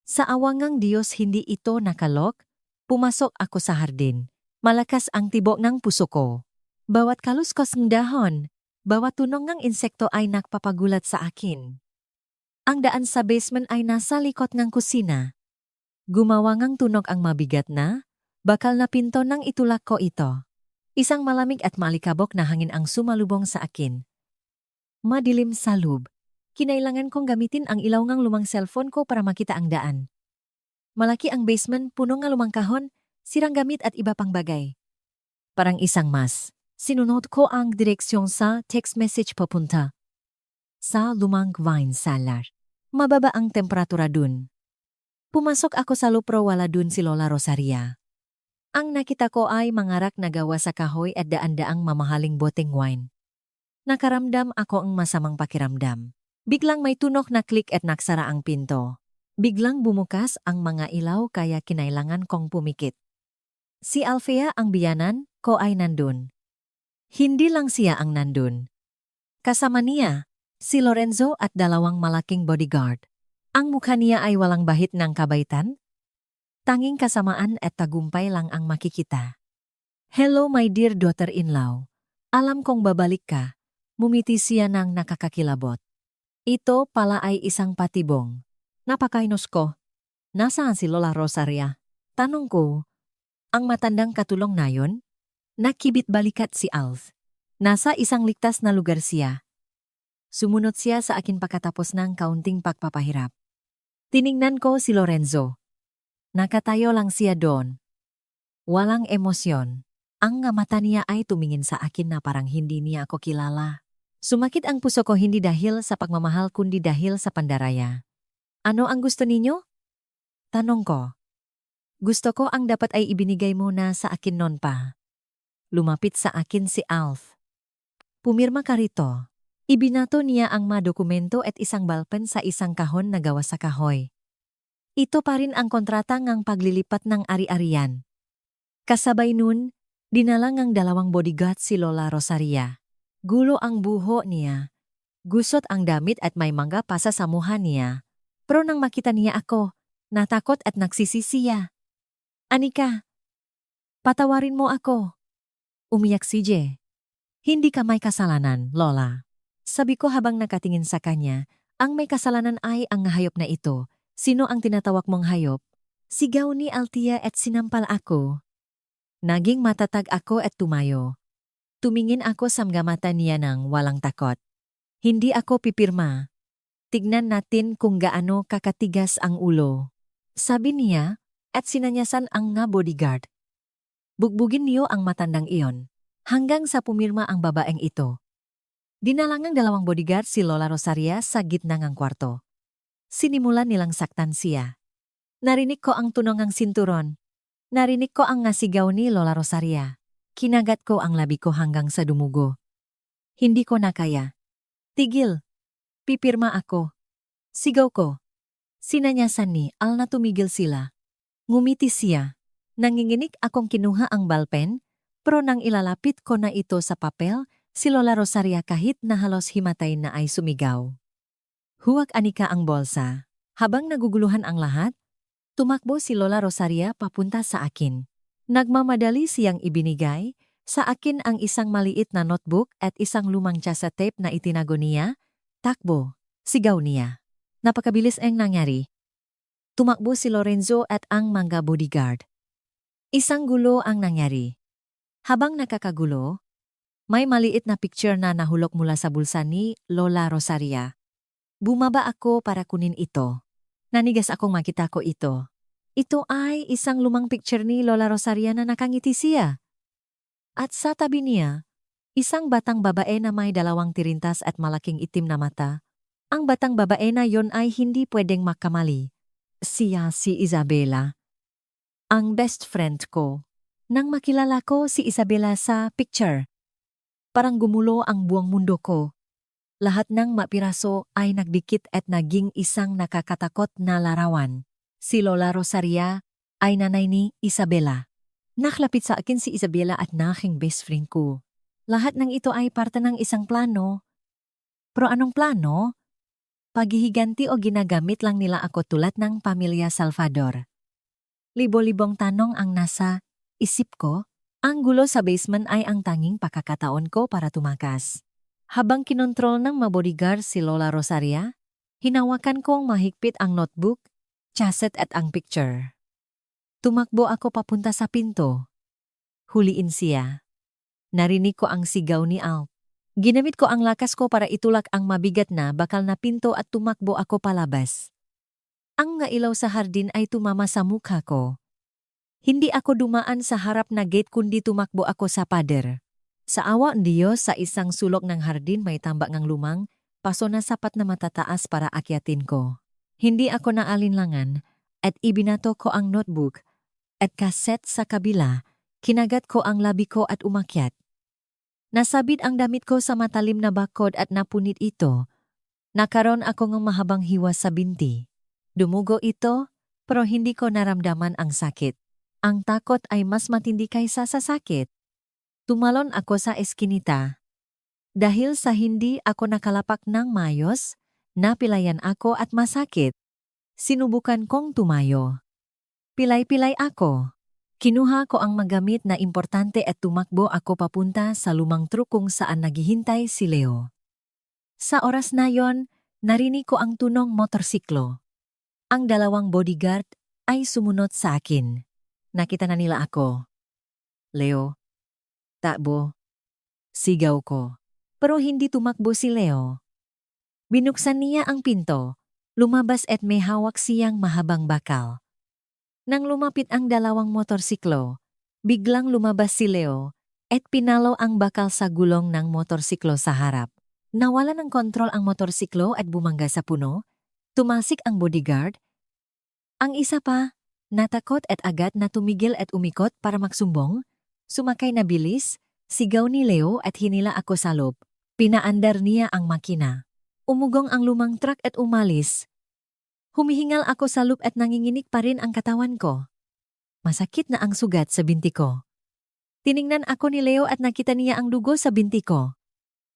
Sa awangang Diyos hindi ito nakalok, pumasok ako sa hardin. Malakas ang tibok ng puso ko. Bawat kaluskos ng dahon, bawat tunog ng insekto ay nakpapagulat sa akin. Ang daan sa basement ay nasa likod ng kusina. Gumawangang tunog ang mabigat na, bakal na pinto ng itulak ko ito. Isang malamig at malikabok na hangin ang sumalubong sa akin. Madilim sa loob. Kinailangan kong gamitin ang ilaw ng lumang cellphone ko para makita ang daan. Malaki ang basement, puno ng lumang kahon, sirang gamit at iba pang bagay. Parang isang mas. Sinunod ko ang direksyon sa text message papunta. Sa lumang wine cellar. Mababa ang temperatura dun. Pumasok ako sa loob pero wala dun si Lola Rosaria. Ang nakita ko ay mangarak na gawa sa kahoy at daan-daang mamahaling boteng wine. Nakaramdam ako ang masamang pakiramdam. Biglang may tunog na click at naksara ang pinto. Biglang bumukas ang mga ilaw kaya kinailangan kong pumikit. Si Alfea ang biyanan ko ay nandun. Hindi lang siya ang nandun. Kasama niya, si Lorenzo at dalawang malaking bodyguard. Ang mukha niya ay walang bahit ng kabaitan. Tanging kasamaan at tagumpay lang ang makikita. Hello my dear daughter-in-law. Alam kong babalik ka. Mumiti siya ng nakakakilabot. Ito pala ay isang patibong. Napakainos ko. Nasaan si Lola Rosaria? Tanong ko. Ang matandang katulong na yon? Nakibit balikat si Alf. Nasa isang ligtas na lugar siya. Sumunod siya sa akin pagkatapos ng kaunting pagpapahirap. Tiningnan ko si Lorenzo. Nakatayo lang siya doon. Walang emosyon. Ang nga mata niya ay tumingin sa akin na parang hindi niya ako kilala. Sumakit ang puso ko hindi dahil sa pagmamahal kundi dahil sa pandaraya. Ano ang gusto ninyo? Tanong ko. Gusto ko ang dapat ay ibinigay mo na sa akin noon pa. Lumapit sa akin si Alf. Pumirma ka rito. Ibinato niya ang mga dokumento at isang balpen sa isang kahon na gawa sa kahoy. Ito pa rin ang kontrata ngang paglilipat ng ari-arian. Kasabay nun, dinala ngang 2 bodyguard si Lola Rosaria. Gulo ang buho niya. Gusot ang damit at may mangga pa sa samuhan niya. Pero nang makita niya ako, natakot at nagsisisi siya. Anika, patawarin mo ako. Umiyak si Jay. Hindi ka may kasalanan, Lola. Sabi ko habang nakatingin sa kanya, ang may kasalanan ay ang hayop na ito. Sino ang tinatawag mong hayop? Sigaw ni Altia at sinampal ako. Naging matatag ako at tumayo. Tumingin ako sa mga mata niya ng walang takot. Hindi ako pipirma. Tignan natin kung gaano kakatigas ang ulo. Sabi niya at sinanyasan ang nga bodyguard. Bugbugin niyo ang matandang iyon. Hanggang sa pumirma ang babaeng ito. Dinalangang 2 bodyguard si Lola Rosaria sa gitna ng kwarto. Sinimulan nilang saktan siya. Narinig ko ang tunog ng sinturon. Narinig ko ang ngasigaw ni Lola Rosaria. Kinagat ko ang labi ko hanggang sa dumugo. Hindi ko na kaya. Tigil. Pipirma ako. Sigaw ko. Sinanyasan ni Al na tumigil sila. Ngumiti siya. Nanginginig akong kinuha ang balpen, pero nang ilalapit ko na ito sa papel, si Lola Rosaria kahit na halos himatay na ay sumigaw. Huwag Anika ang bolsa. Habang naguguluhan ang lahat, tumakbo si Lola Rosaria papunta sa akin. Nagmamadali siyang ibinigay sa akin ang isang maliit na notebook at isang lumang tsa tape na itinago niya. Takbo, sigaw niya. Napakabilis ang nangyari. Tumakbo si Lorenzo at ang mga bodyguard. Isang gulo ang nangyari. Habang nakakagulo, may maliit na picture na nahulog mula sa bulsa ni Lola Rosaria. Bumaba ako para kunin ito. Nanigas akong makita ko ito. Ito ay isang lumang picture ni Lola Rosaria na nakangiti siya. At sa tabi niya, isang batang babae na may 2 tirintas at malaking itim na mata. Ang batang babae na yon ay hindi pwedeng makamali. Siya si Isabela. Ang best friend ko. Nang makilala ko si Isabela sa picture, parang gumulo ang buong mundo ko. Lahat ng mapiraso ay nagdikit at naging isang nakakatakot na larawan. Si Lola Rosaria ay nanay ni Isabela. Naklapit sa akin si Isabela at naking best friend ko. Lahat ng ito ay parte ng isang plano. Pero anong plano? Paghihiganti o ginagamit lang nila ako tulad ng pamilya Salvador. Libo-libong tanong ang nasa isip ko. Ang gulo sa basement ay ang tanging pagkakataon ko para tumakas. Habang kinontrol ng mabodyguard si Lola Rosaria, hinawakan kong mahigpit ang notebook, chasset at ang picture. Tumakbo ako papunta sa pinto. Huliin siya. Narinig ko ang sigaw ni Alf. Ginamit ko ang lakas ko para itulak ang mabigat na bakal na pinto at tumakbo ako palabas. Ang nga ilaw sa hardin ay tumama sa mukha ko. Hindi ako dumaan sa harap na gate kundi tumakbo ako sa pader. Sa awa ng Diyos sa isang sulok ng hardin may tambak ng lumang, paso na sapat na matataas para akyatin ko. Hindi ako naalinlangan at ibinato ko ang notebook at kaset sa kabila, kinagat ko ang labi ko at umakyat. Nasabit ang damit ko sa matalim na bakod at napunit ito. Nakaroon ako ng mahabang hiwa sa binti. Dumugo ito, pero hindi ko naramdaman ang sakit. Ang takot ay mas matindi kaysa sa sakit. Tumalon ako sa eskinita. Dahil sa hindi ako nakalapak ng mayos, napilayan ako at masakit. Sinubukan kong tumayo. Pilay-pilay ako. Kinuha ko ang magamit na importante at tumakbo ako papunta sa lumang truck kung saan naghihintay si Leo. Sa oras na yon, narinig ko ang tunong motorsiklo. Ang 2 bodyguard ay sumunod sa akin. Nakita na nila ako. Leo. Takbo. Sigaw ko. Pero hindi tumakbo si Leo. Binuksan niya ang pinto. Lumabas at may hawak siyang mahabang bakal. Nang lumapit ang dalawang motorsiklo, biglang lumabas si Leo at pinalo ang bakal sa gulong ng motorsiklo sa harap. Nawala ng kontrol ang motorsiklo at bumangga sa puno. Tumasik ang bodyguard. Ang isa pa, natakot at agad na tumigil at umikot para magsumbong. Sumakay na bilis, sigaw ni Leo at hinila ako sa loob. Pinaandar niya ang makina. Umugong ang lumang truck at umalis. Humihingal ako sa loob at nanginginig pa rin ang katawan ko. Masakit na ang sugat sa binti ko. Tiningnan ako ni Leo at nakita niya ang dugo sa binti ko.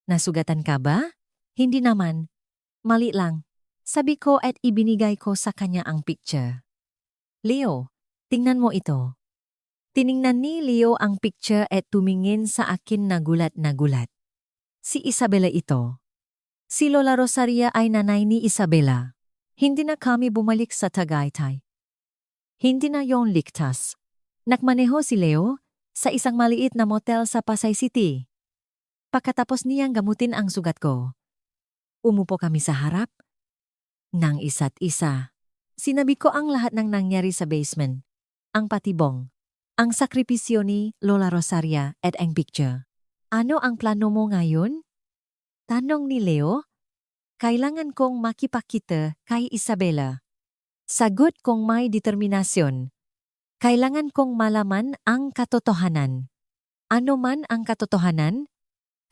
Nasugatan ka ba? Hindi naman. Mali lang. Sabi ko at ibinigay ko sa kanya ang picture. Leo, tingnan mo ito. Tiningnan ni Leo ang picture at tumingin sa akin na gulat na gulat. Si Isabela ito. Si Lola Rosaria ay nanay ni Isabela. Hindi na kami bumalik sa Tagaytay. Hindi na yon ligtas. Nakmaneho si Leo sa isang maliit na motel sa Pasay City. Pagkatapos niyang gamutin ang sugat ko, umupo kami sa harap ng isa't isa. Sinabi ko ang lahat ng nangyari sa basement, ang patibong, ang sakripisyo ni Lola Rosaria at ang picture. Ano ang plano mo ngayon? Tanong ni Leo. Kailangan kong makipakita kay Isabela. Sagot kong may determinasyon. Kailangan kong malaman ang katotohanan. Ano man ang katotohanan?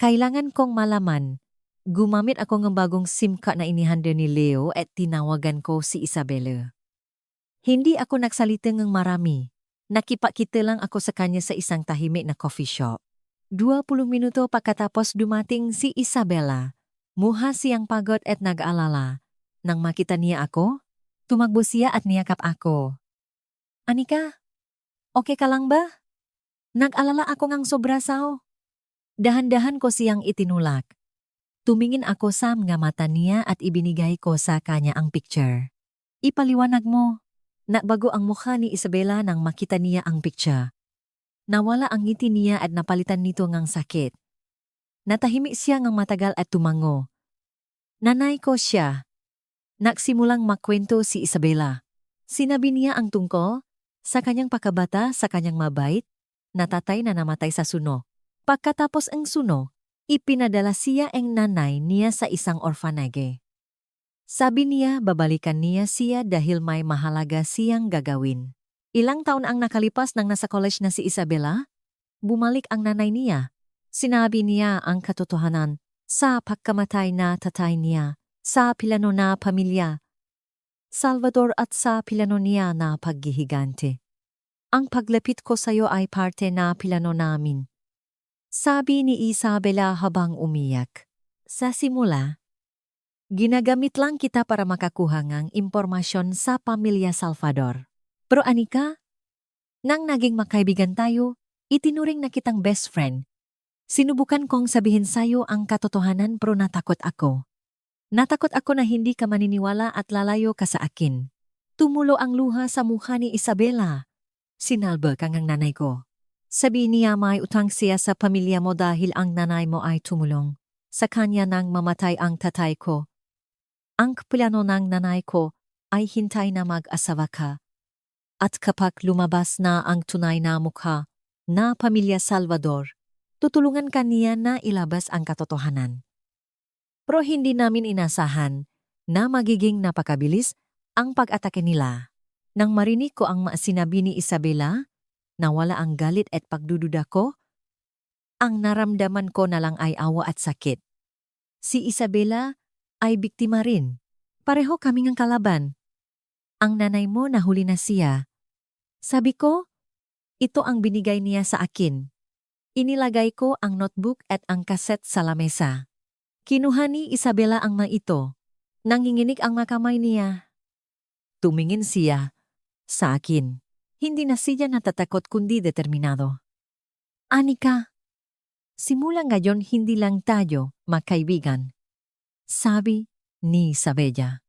Kailangan kong malaman. Gumamit ako ng bagong SIM card na inihanda ni Leo at tinawagan ko si Isabela. Hindi ako nagsalita ng marami. Nakipakita lang ako sa kanya sa isang tahimik na coffee shop. 20 minuto pagkatapos dumating si Isabela. Muha siyang pagod at nag-alala. Nang makita niya ako, tumakbo siya at niyakap ako. Anika, okay ka lang ba? Nag-alala ako ngang sobra sao. Dahan-dahan ko siyang itinulak. Tumingin ako sa mga mata niya at ibinigay ko sa kanya ang picture. Ipaliwanag mo. Nabago ang mukha ni Isabela nang makita niya ang picture. Nawala ang ngiti niya at napalitan nito ngang sakit. Natahimik siya ngang matagal at tumango. Nanay ko siya. Nagsimulang makwento si Isabela. Sinabi niya ang tungkol sa kanyang pagkabata sa kanyang mabait na tatay na namatay sa suno. Pagkatapos ang suno, ipinadala siya ang nanay niya sa isang orphanage. Sabi niya babalikan niya siya dahil may mahalaga siyang gagawin. Ilang taon ang nakalipas nang nasa college na si Isabela, bumalik ang nanay niya. Sinabi niya ang katotohanan sa pagkamatay na tatay niya, sa Pilano na pamilya, Salvador at sa Pilano niya na paghihigante. Ang paglapit ko sa'yo ay parte na Pilano namin. Sabi ni Isabela habang umiyak. Sa simula, ginagamit lang kita para makakuha ng impormasyon sa pamilya Salvador. Pero Anika, nang naging makaibigan tayo, itinuring na kitang best friend. Sinubukan kong sabihin sa'yo ang katotohanan pero natakot ako. Natakot ako na hindi ka maniniwala at lalayo ka sa akin. Tumulo ang luha sa mukha ni Isabela. Sinalba kang ang nanay ko. Sabi niya may utang siya sa pamilya mo dahil ang nanay mo ay tumulong. Sa kanya nang mamatay ang tatay ko. Ang plano ng nanay ko ay hintay na mag-asawa ka. At kapag lumabas na ang tunay na mukha na pamilya Salvador, tutulungan ka niya na ilabas ang katotohanan. Pero hindi namin inasahan na magiging napakabilis ang pag-atake nila. Nang marinig ko ang sinabi ni Isabela, nawala ang galit at pagdududa ko. Ang naramdaman ko na lang ay awa at sakit. Si Isabela ay biktima rin. Pareho kaming ang kalaban. Ang nanay mo nahuli na siya. Sabi ko, ito ang binigay niya sa akin. Inilagay ko ang notebook at ang kaset sa lamesa. Kinuha ni Isabela ang mga ito. Nanginginig ang makamay niya. Tumingin siya sa akin. Hindi na siya natatakot kundi determinado. Anika, simula ngayon hindi lang tayo magkaibigan. Sabi ni Isabela.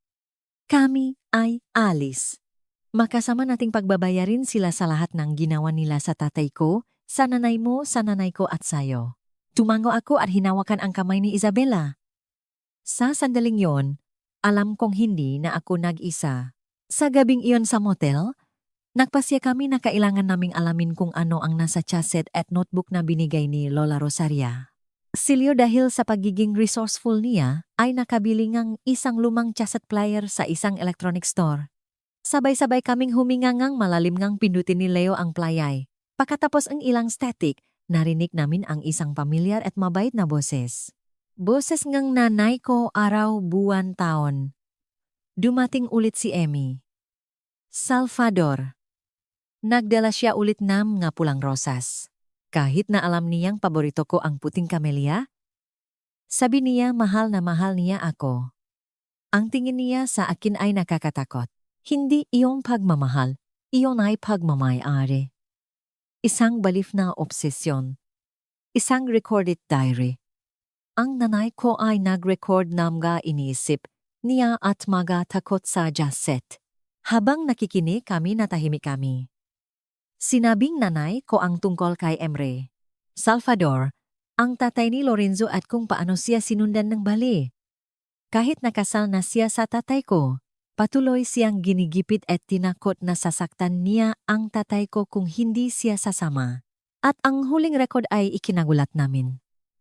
Kami ay alis. Makasama nating pagbabayarin sila sa lahat ng ginawa nila sa tatay ko, sa nanay mo, sa nanay ko at sayo. Tumango ako at hinawakan ang kamay ni Isabela. Sa sandaling yon, alam kong hindi na ako nag-isa. Sa gabing iyon sa motel, nagpasya kami na kailangan naming alamin kung ano ang nasa chassis at notebook na binigay ni Lola Rosaria. Si Leo dahil sa pagiging resourceful niya ay nakabili ng isang lumang chassis plier sa isang electronic store. Sabay-sabay kaming humingangang malalim ngang pindutin ni Leo ang playay. Pagkatapos ang ilang static, narinig namin ang isang pamilyar at mabait na boses. Boses ngang nanay ko araw buwan taon. Dumating ulit si Emmy. Salvador. Nagdala siya ulit ng nga pulang rosas. Kahit na alam niyang paborito ko ang puting kamelya, sabi niya mahal na mahal niya ako. Ang tingin niya sa akin ay nakakatakot. Hindi iyong pagmamahal, iyon ay pagmamayari. Isang balif na obsesyon. Isang recorded diary. Ang nanay ko ay nag-record ng mga iniisip niya at mga takot sa jaset. Habang nakikinig kami natahimik kami. Sinabing nanay ko ang tungkol kay Emre. Salvador, ang tatay ni Lorenzo at kung paano siya sinundan ng bali. Kahit nakasal na siya sa tatay ko, patuloy siyang ginigipit at tinakot na sasaktan niya ang tatay ko kung hindi siya sasama. At ang huling record ay ikinagulat namin.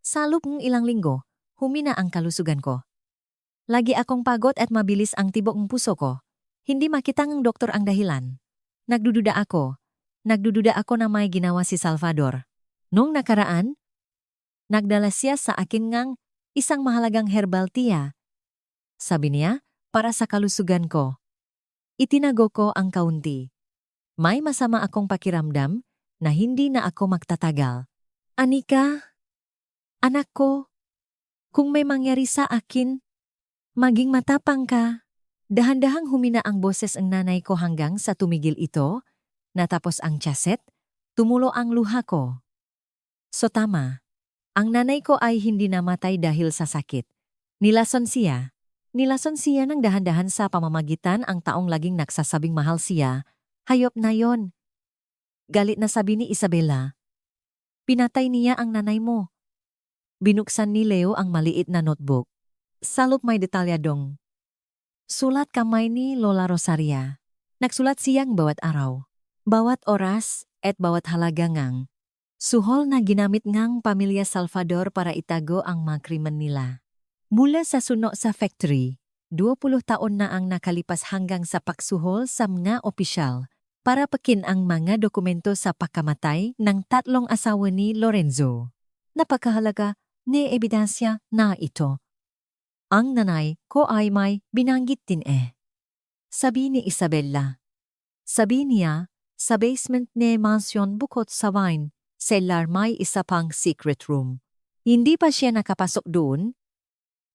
Sa loob ng ilang linggo, humina ang kalusugan ko. Lagi akong pagod at mabilis ang tibok ng puso ko. Hindi makita ng doktor ang dahilan. Nagdududa ako na may ginawa si Salvador. Noong nakaraan, nagdala siya sa akin ngang isang mahalagang herbal tea. Sabi niya, para sa kalusugan ko. Itinago ko ang kaunti. May masama akong pakiramdam na hindi na ako magtatagal. Anika, anak ko, kung may mangyari sa akin, maging matapang ka. Dahan-dahang humina ang boses ng nanay ko hanggang sa tumigil ito, natapos ang chassis, tumulo ang luha ko. So tama, ang nanay ko ay hindi namatay dahil sa sakit. Nilason siya ng dahan-dahan sa pamamagitan ang taong laging nagsasabing mahal siya, hayop na yon. Galit na sabi ni Isabela, pinatay niya ang nanay mo. Binuksan ni Leo ang maliit na notebook. Sa loob may detalyadong sulat kamay ni Lola Rosaria. Nagsulat siyang bawat araw, bawat oras, at bawat halaga ngang suhol na ginamit ngang pamilya Salvador para itago ang mga krimen nila. Mula sa suno sa factory, 20 taon na ang nakalipas hanggang sa pagsuhol sa mga opisyal para pakin ang mga dokumento sa pagkamatay ng 3 asawa ni Lorenzo. Napakahalaga ni ebidensya na ito. Ang nanay ko ay may binanggit din sabi ni Isabella. Sabi niya, sa basement ni mansion bukod sa wine, cellar may isa pang secret room. Hindi pa siya nakapasok doon,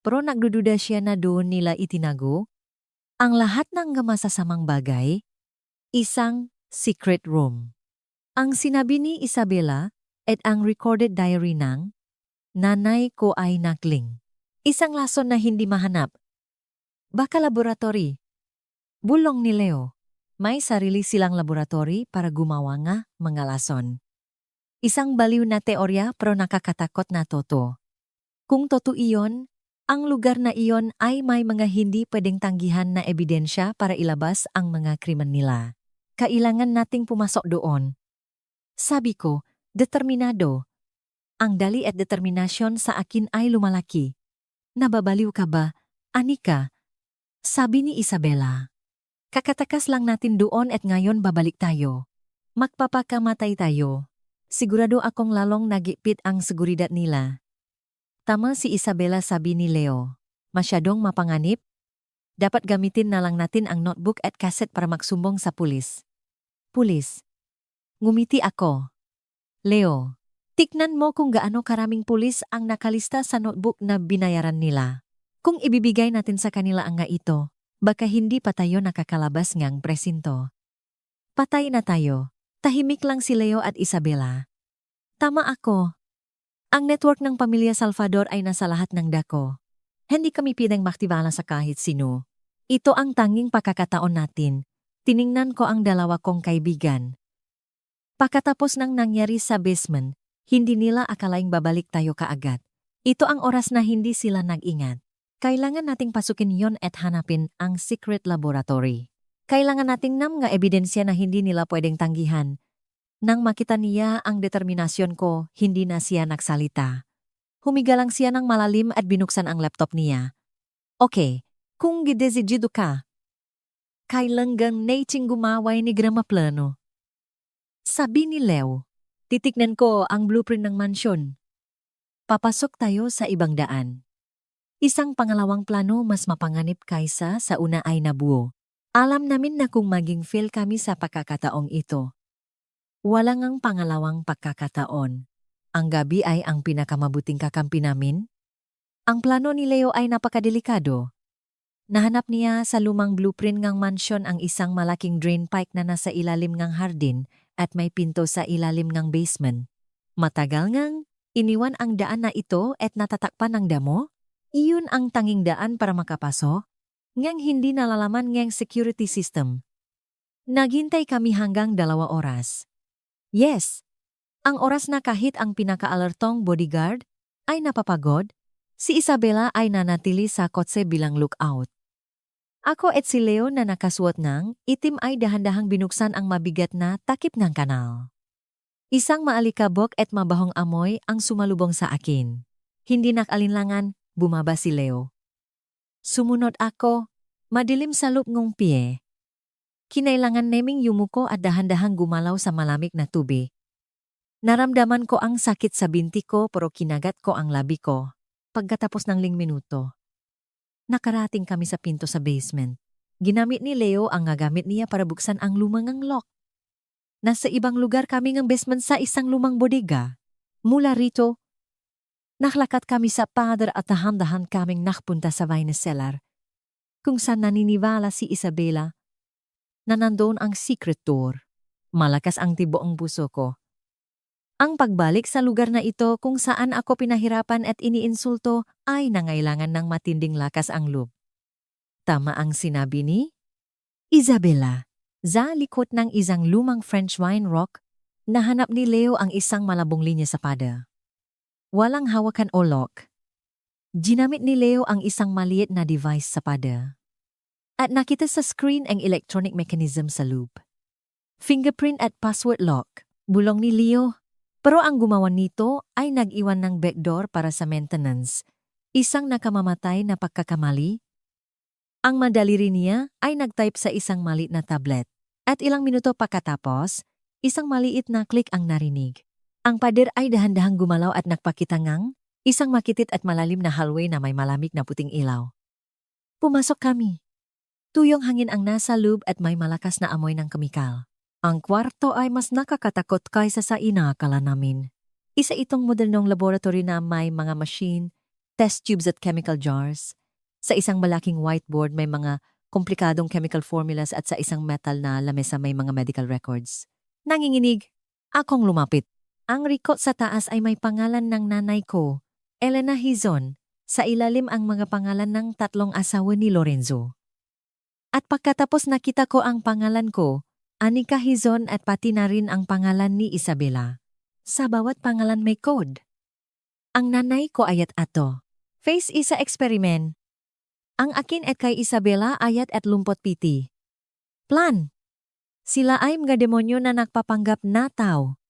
pero nagdududa siya na doon nila itinago ang lahat ng masasamang bagay, isang secret room. Ang sinabi ni Isabella at ang recorded diary ng nanay ko ay nakling. Isang lason na hindi mahanap. Baka laboratory. Bulong ni Leo. May sarili silang laboratory para gumawa nga mga lason. Isang baliw na teorya pero nakakatakot na totoo. Kung totoo iyon, ang lugar na iyon ay may mga hindi pwedeng tanggihan na ebidensya para ilabas ang mga krimen nila. Kailangan nating pumasok doon. Sabi ko, determinado. Ang dali at determinasyon sa akin ay lumalaki. Nababaliw ka ba, Anika? Sabi ni Isabela. Kakatakas lang natin doon at ngayon babalik tayo. Magpapakamatay tayo. Sigurado akong lalong nagipit ang seguridad nila. Tama si Isabela, sabi ni Leo. Masyadong mapanganib? Dapat gamitin na lang natin ang notebook at kaset para magsumbong sa pulis. Pulis. Ngumiti ako. Leo. Tignan mo kung gaano karaming pulis ang nakalista sa notebook na binayaran nila. Kung ibibigay natin sa kanila ang nga ito, baka hindi pa tayo nakakalabas ngang presinto. Patay na tayo. Tahimik lang si Leo at Isabela. Tama ako. Ang network ng pamilya Salvador ay nasa lahat ng dako. Hindi kami pwedeng maktiwala sa kahit sino. Ito ang tanging pagkakataon natin. Tiningnan ko ang dalawa kong kaibigan. Pagkatapos ng nangyari sa basement, hindi nila akalaing babalik tayo kaagad. Ito ang oras na hindi sila nag-ingat. Kailangan nating pasukin yon at hanapin ang secret laboratory. Kailangan nating nga ebidensya na hindi nila pwedeng tanggihan. Nang makita niya ang determinasyon ko, hindi na siya nagsalita. Humiga lang siya ng malalim at binuksan ang laptop niya. Okay, kung gidesidido ka, kailangan nating gumaway ni Grama Plano. Sabi ni Leo, titignan ko ang blueprint ng mansyon. Papasok tayo sa ibang daan. Isang pangalawang plano mas mapanganib kaysa sa una ay nabuo. Alam namin na kung maging fail kami sa pagkakataong ito. Walang ang pangalawang pagkakataon. Ang gabi ay ang pinakamabuting kakampi namin. Ang plano ni Leo ay napakadelikado. Nahanap niya sa lumang blueprint ng mansyon ang isang malaking drain pipe na nasa ilalim ng hardin at may pinto sa ilalim ng basement. Matagal ngang iniwan ang daan na ito at natatakpan ng damo. Iyon ang tanging daan para makapaso. Ngang hindi nalalaman ngang security system. Naghintay kami hanggang 2 oras. Yes, ang oras na kahit ang pinaka-alertong bodyguard ay napapagod, si Isabela ay nanatili sa kotse bilang lookout. Ako at si Leo na nakasuot ng itim ay dahan-dahang binuksan ang mabigat na takip ng kanal. Isang maalikabok at mabahong amoy ang sumalubong sa akin. Hindi nakalinlangan, bumaba si Leo. Sumunod ako, madilim sa loob ng pie. Kinailangan naming yumuko at dahan-dahang gumalaw sa malamig na tubig. Naramdaman ko ang sakit sa binti ko pero kinagat ko ang labi ko. Pagkatapos ng 5 minuto, nakarating kami sa pinto sa basement. Ginamit ni Leo ang gagamit niya para buksan ang lumang lock. Nasa ibang lugar kami ng basement sa isang lumang bodega. Mula rito, naklakat kami sa pader at dahan-dahan kaming nakpunta sa wine cellar, kung saan naniniwala si Isabela na nandoon ang secret door. Malakas ang tibok ang puso ko. Ang pagbalik sa lugar na ito kung saan ako pinahirapan at iniinsulto ay nangailangan ng matinding lakas ang loob. Tama ang sinabi ni Isabela. Sa likod ng isang lumang French wine rock, nahanap ni Leo ang isang malabong linya sa pada. Walang hawakan o lock. Ginamit ni Leo ang isang maliit na device sa pada. At nakita sa screen ang electronic mechanism sa loop. Fingerprint at password lock. Bulong ni Leo. Pero ang gumawa nito ay nag-iwan ng backdoor para sa maintenance. Isang nakamamatay na pagkakamali. Ang madaliri niya ay nag-type sa isang maliit na tablet. At ilang minuto pagkatapos, isang maliit na click ang narinig. Ang pader ay dahan-dahang gumalaw at nagpakitangang isang makitit at malalim na hallway na may malamig na puting ilaw. Pumasok kami. Tuyong hangin ang nasa loob at may malakas na amoy ng kemikal. Ang kwarto ay mas nakakatakot kaysa sa inaakala namin. Isa itong modernong laboratory na may mga machine, test tubes at chemical jars. Sa isang malaking whiteboard may mga komplikadong chemical formulas at sa isang metal na lamesa may mga medical records. Nanginginig, akong lumapit. Ang record sa taas ay may pangalan ng nanay ko, Elena Hizon. Sa ilalim ang mga pangalan ng 3 asawa ni Lorenzo. At pagkatapos nakita ko ang pangalan ko, Anika Hizon at pati na rin ang pangalan ni Isabela. Sa bawat pangalan may code. Ang nanay ko ayat ato. Face isa experiment. Ang akin at kay Isabela ayat at lumpot piti. Plan. Sila ay mga demonyo na nagpapanggap na tao.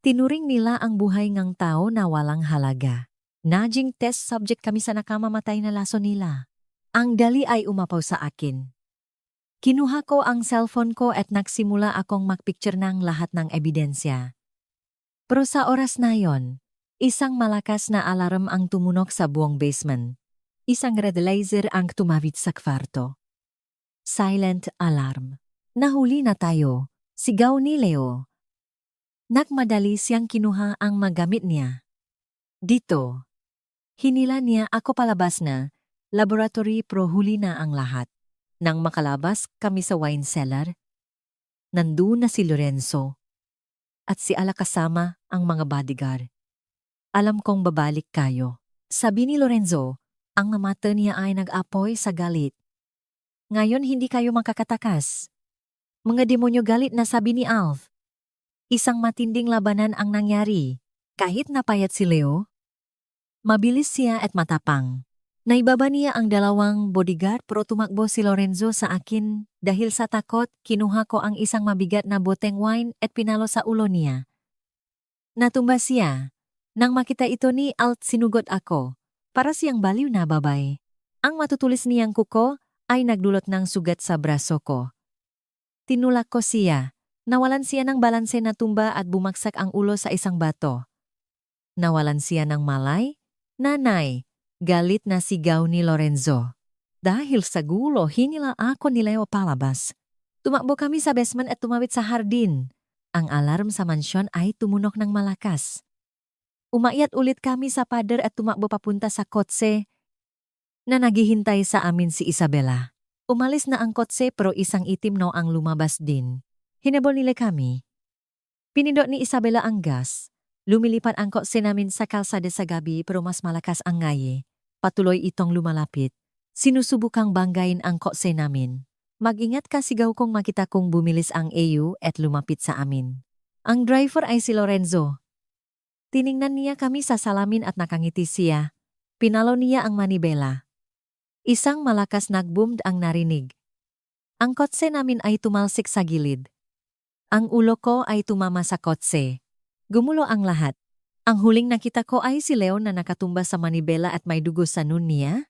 Tinuring nila ang buhay ng tao na walang halaga. Naging test subject kami sa nakamamatay na laso nila. Ang dali ay umapaw sa akin. Kinuha ko ang cellphone ko at nagsimula akong magpicture ng lahat ng ebidensya. Pero sa oras na yon, isang malakas na alarm ang tumunog sa buong basement. Isang red laser ang tumawid sa kwarto. Silent alarm. Nahuli na tayo, sigaw ni Leo. Nagmadali siyang kinuha ang magamit niya. Dito. Hinila niya ako palabas na, laboratory pro huli na ang lahat. Nang makalabas kami sa wine cellar, nandun na si Lorenzo at si Ala kasama ang mga bodyguard. Alam kong babalik kayo. Sabi ni Lorenzo, ang mata niya ay nag-apoy sa galit. Ngayon hindi kayo makakatakas. Mga demonyo galit na sabi ni Alf. Isang matinding labanan ang nangyari. Kahit napayat si Leo, mabilis siya at matapang. Naibaba niya ang dalawang bodyguard pero tumakbo si Lorenzo sa akin dahil sa takot kinuha ko ang isang mabigat na boteng wine at pinalo sa ulo niya. Natumba siya. Nang makita ito ni Alt sinugot ako. Para siyang baliw na babay. Ang matutulis niyang kuko ay nagdulot ng sugat sa braso ko. Tinulak ko siya. Nawalan siya ng balanse na tumba at bumagsak ang ulo sa isang bato. Nawalan siya ng malay. Nanay, galit na sigaw ni Lorenzo. Dahil sa gulo, hinila ako ni Leo palabas. Tumakbo kami sa basement at tumawid sa hardin. Ang alarm sa mansyon ay tumunok ng malakas. Umakyat ulit kami sa pader at tumakbo papunta sa kotse na naghihintay sa amin si Isabela. Umalis na ang kotse pero isang itim no ang lumabas din. Hinabol nila kami. Pinindot ni Isabela ang gas. Lumilipat ang kotse namin sa kalsada sa gabi pero mas malakas ang ngaye. Patuloy itong lumalapit. Sinusubukang banggain ang kotse namin. Mag-ingat ka sigaw kong makita kong bumilis ang AU at lumapit sa amin. Ang driver ay si Lorenzo. Tiningnan niya kami sa salamin at nakangiti siya. Pinalo niya ang manibela. Isang malakas nagboom ang narinig. Ang kotse namin ay tumalsik sa gilid. Ang ulo ko ay tumama sa kotse. Gumulo ang lahat. Ang huling nakita ko ay si Leo na nakatumba sa manibela at may dugo sa nun niya.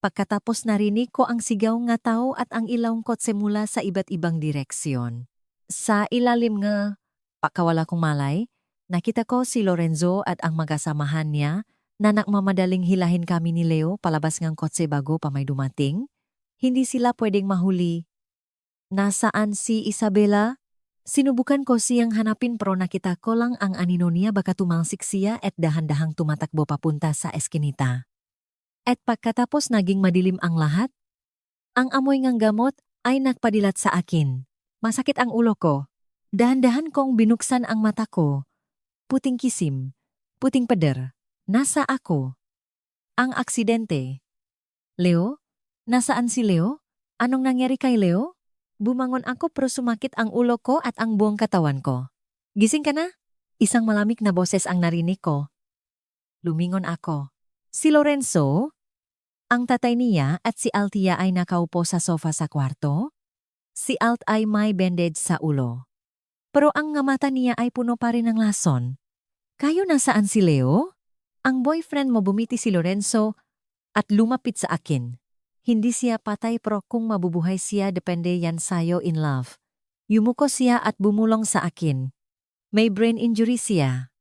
Pagkatapos narinig ko ang sigaw nga tao at ang ilawng kotse mula sa iba't ibang direksyon. Sa ilalim nga, pakawala kong malay, nakita ko si Lorenzo at ang magkasamahan niya na nakmamadaling hilahin kami ni Leo palabas ngang kotse bago pa may dumating. Hindi sila pwedeng mahuli. Nasaan si Isabela? Sinubukan ko siyang hanapin pero nakita ko lang ang anino niya baka tumalsik siya at dahan-dahang tumatakbo papunta sa eskinita. At pagkatapos naging madilim ang lahat, ang amoy ng gamot ay nagpadilat sa akin. Masakit ang ulo ko. Dahan-dahan kong binuksan ang mata ko. Puting kisim, puting pader. Nasa ako. Ang aksidente. Leo? Nasaan si Leo? Anong nangyari kay Leo? Bumangon ako pero sumakit ang ulo ko at ang buong katawan ko. Gising ka na? Isang malamig na boses ang narinig ko. Lumingon ako. Si Lorenzo? Ang tatay niya at si Altia ay nakaupo sa sofa sa kwarto? Si Alt ay may bandage sa ulo. Pero ang nga mata niya ay puno pa rin ng lason. Kayo nasaan si Leo? Ang boyfriend mo bumiti si Lorenzo at lumapit sa akin. Hindi siya patay pero kung mabubuhay siya depende yan sayo in love. Yumuko siya at bumulong sa akin. May brain injury siya.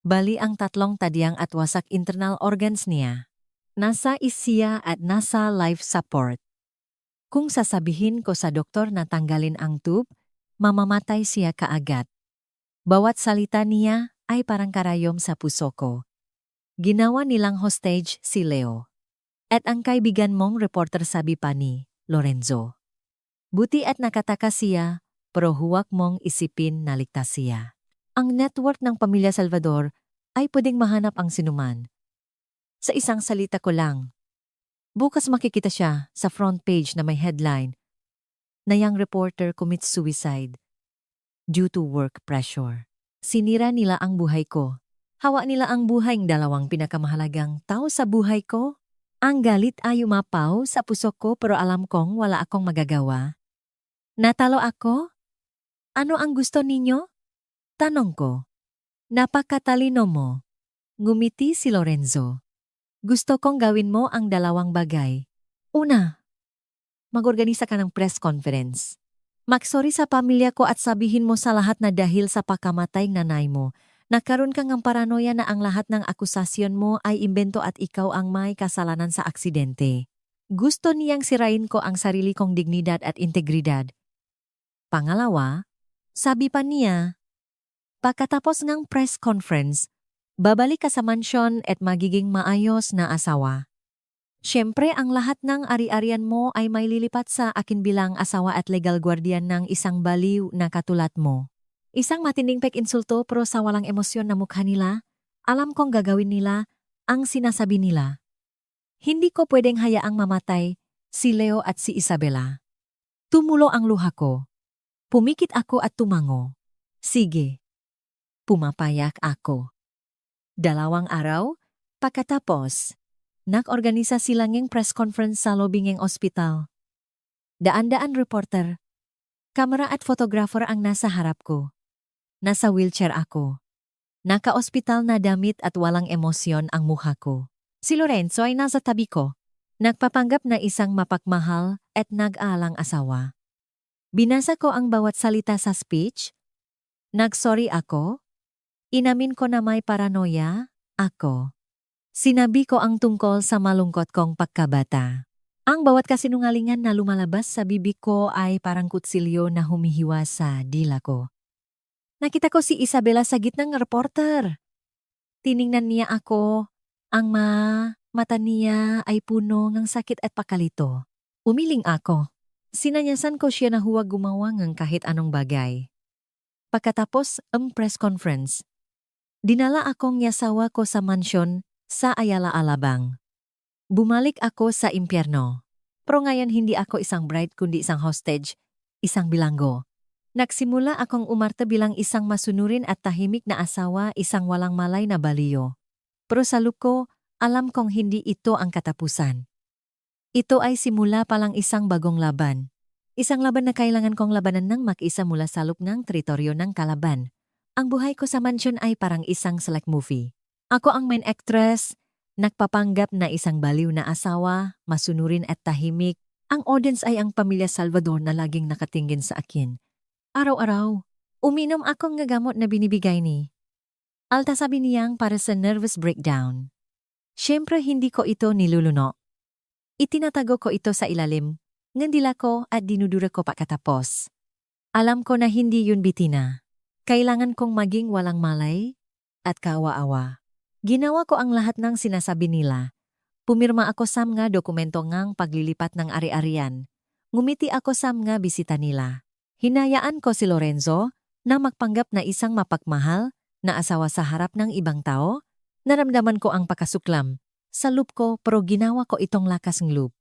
Bali ang tatlong tadyang at wasak internal organs niya. Nasa isya at nasa life support. Kung sasabihin ko sa doktor na tanggalin ang tube, mamamatay siya kaagad. Bawat salita niya ay parang karayom sa puso ko. Ginawa nilang hostage si Leo. At ang kaibigan mong reporter sabi pa ni Lorenzo. Buti at nakatakas siya, pero huwag mong isipin na ligtas siya. Ang network ng pamilya Salvador ay pwedeng mahanap ang sinuman. Sa isang salita ko lang. Bukas makikita siya sa front page na may headline na young reporter commits suicide due to work pressure. Sinira nila ang buhay ko. Hawa nila ang buhay ng dalawang pinakamahalagang tao sa buhay ko. Ang galit ay umapaw sa puso ko pero alam kong wala akong magagawa. Natalo ako? Ano ang gusto ninyo? Tanong ko. Napakatalino mo. Ngumiti si Lorenzo. Gusto kong gawin mo ang dalawang bagay. Una, mag-organisa ka ng press conference. Magsorry sa pamilya ko at sabihin mo sa lahat na dahil sa pagkamatay ng nanay mo, nagkaroon kang ang paranoia na ang lahat ng akusasyon mo ay imbento at ikaw ang may kasalanan sa aksidente. Gusto niyang sirain ko ang sarili kong dignidad at integridad. Pangalawa, sabi pa niya, pagkatapos ng press conference, babalik ka sa mansyon at magiging maayos na asawa. Siyempre ang lahat ng ari-arian mo ay may lilipat sa akin bilang asawa at legal guardian ng isang baliw na katulad mo. Isang matinding pek-insulto pero sa walang emosyon na mukha nila, alam kong gagawin nila ang sinasabi nila. Hindi ko pwedeng hayaang mamatay si Leo at si Isabela. Tumulo ang luha ko. Pumikit ako at tumango. Sige. Pumapayak ako. 2 araw, pagkatapos, Nag-organisa sila ng press conference sa lobby ng ospital. Daan-daan reporter, kamera at photographer ang nasa harap ko. Nasa wheelchair ako. Naka-ospital na damit at walang emosyon ang mukha ko. Si Lorenzo ay nasa tabi ko. Nagpapanggap na isang mapagmahal at nag-aalang asawa. Binasa ko ang bawat salita sa speech. Nag-sorry ako. Inamin ko na may paranoia ako. Sinabi ko ang tungkol sa malungkot kong pagkabata. Ang bawat kasinungalingan na lumalabas sa bibig ko ay parang kutsilyo na humihiwa sa dila ko. Nakita ko si Isabela sa gitnang reporter. Tiningnan niya ako. Ang mata niya ay puno ng sakit at pakalito. Umiling ako. Sinanyasan ko siya na huwag gumawa ng kahit anong bagay. Pagkatapos ang press conference, dinala akong yasawa ko sa mansyon sa Ayala Alabang. Bumalik ako sa impyerno. Pero ngayon hindi ako isang bride kundi isang hostage, isang bilanggo. Nagsimula akong umarte bilang isang masunurin at tahimik na asawa, isang walang malay na baliyo. Pero sa loob ko, alam kong hindi ito ang katapusan. Ito ay simula palang isang bagong laban. Isang laban na kailangan kong labanan ng mag-isa mula sa loob ng teritoryo ng kalaban. Ang buhay ko sa mansyon ay parang isang select movie. Ako ang main actress, nagpapanggap na isang baliw na asawa, masunurin at tahimik. Ang audience ay ang pamilya Salvador na laging nakatingin sa akin. Araw-araw, uminom akong gamot na binibigay ni Alta, sabi niyang para sa nervous breakdown. Siyempre hindi ko ito niluluno. Itinatago ko ito sa ilalim, ngandila ko at dinudura ko pagkatapos. Alam ko na hindi yun bitina. Kailangan kong maging walang malay at kawa-awa. Ginawa ko ang lahat ng sinasabi nila. Pumirma ako sa mga dokumento ngang paglilipat ng ari-arian. Ngumiti ako sa mga bisita nila. Hinayaan ko si Lorenzo na magpanggap na isang mapagmahal na asawa sa harap ng ibang tao. Naramdaman ko ang pakasuklam sa loob ko pero ginawa ko itong lakas ng loob.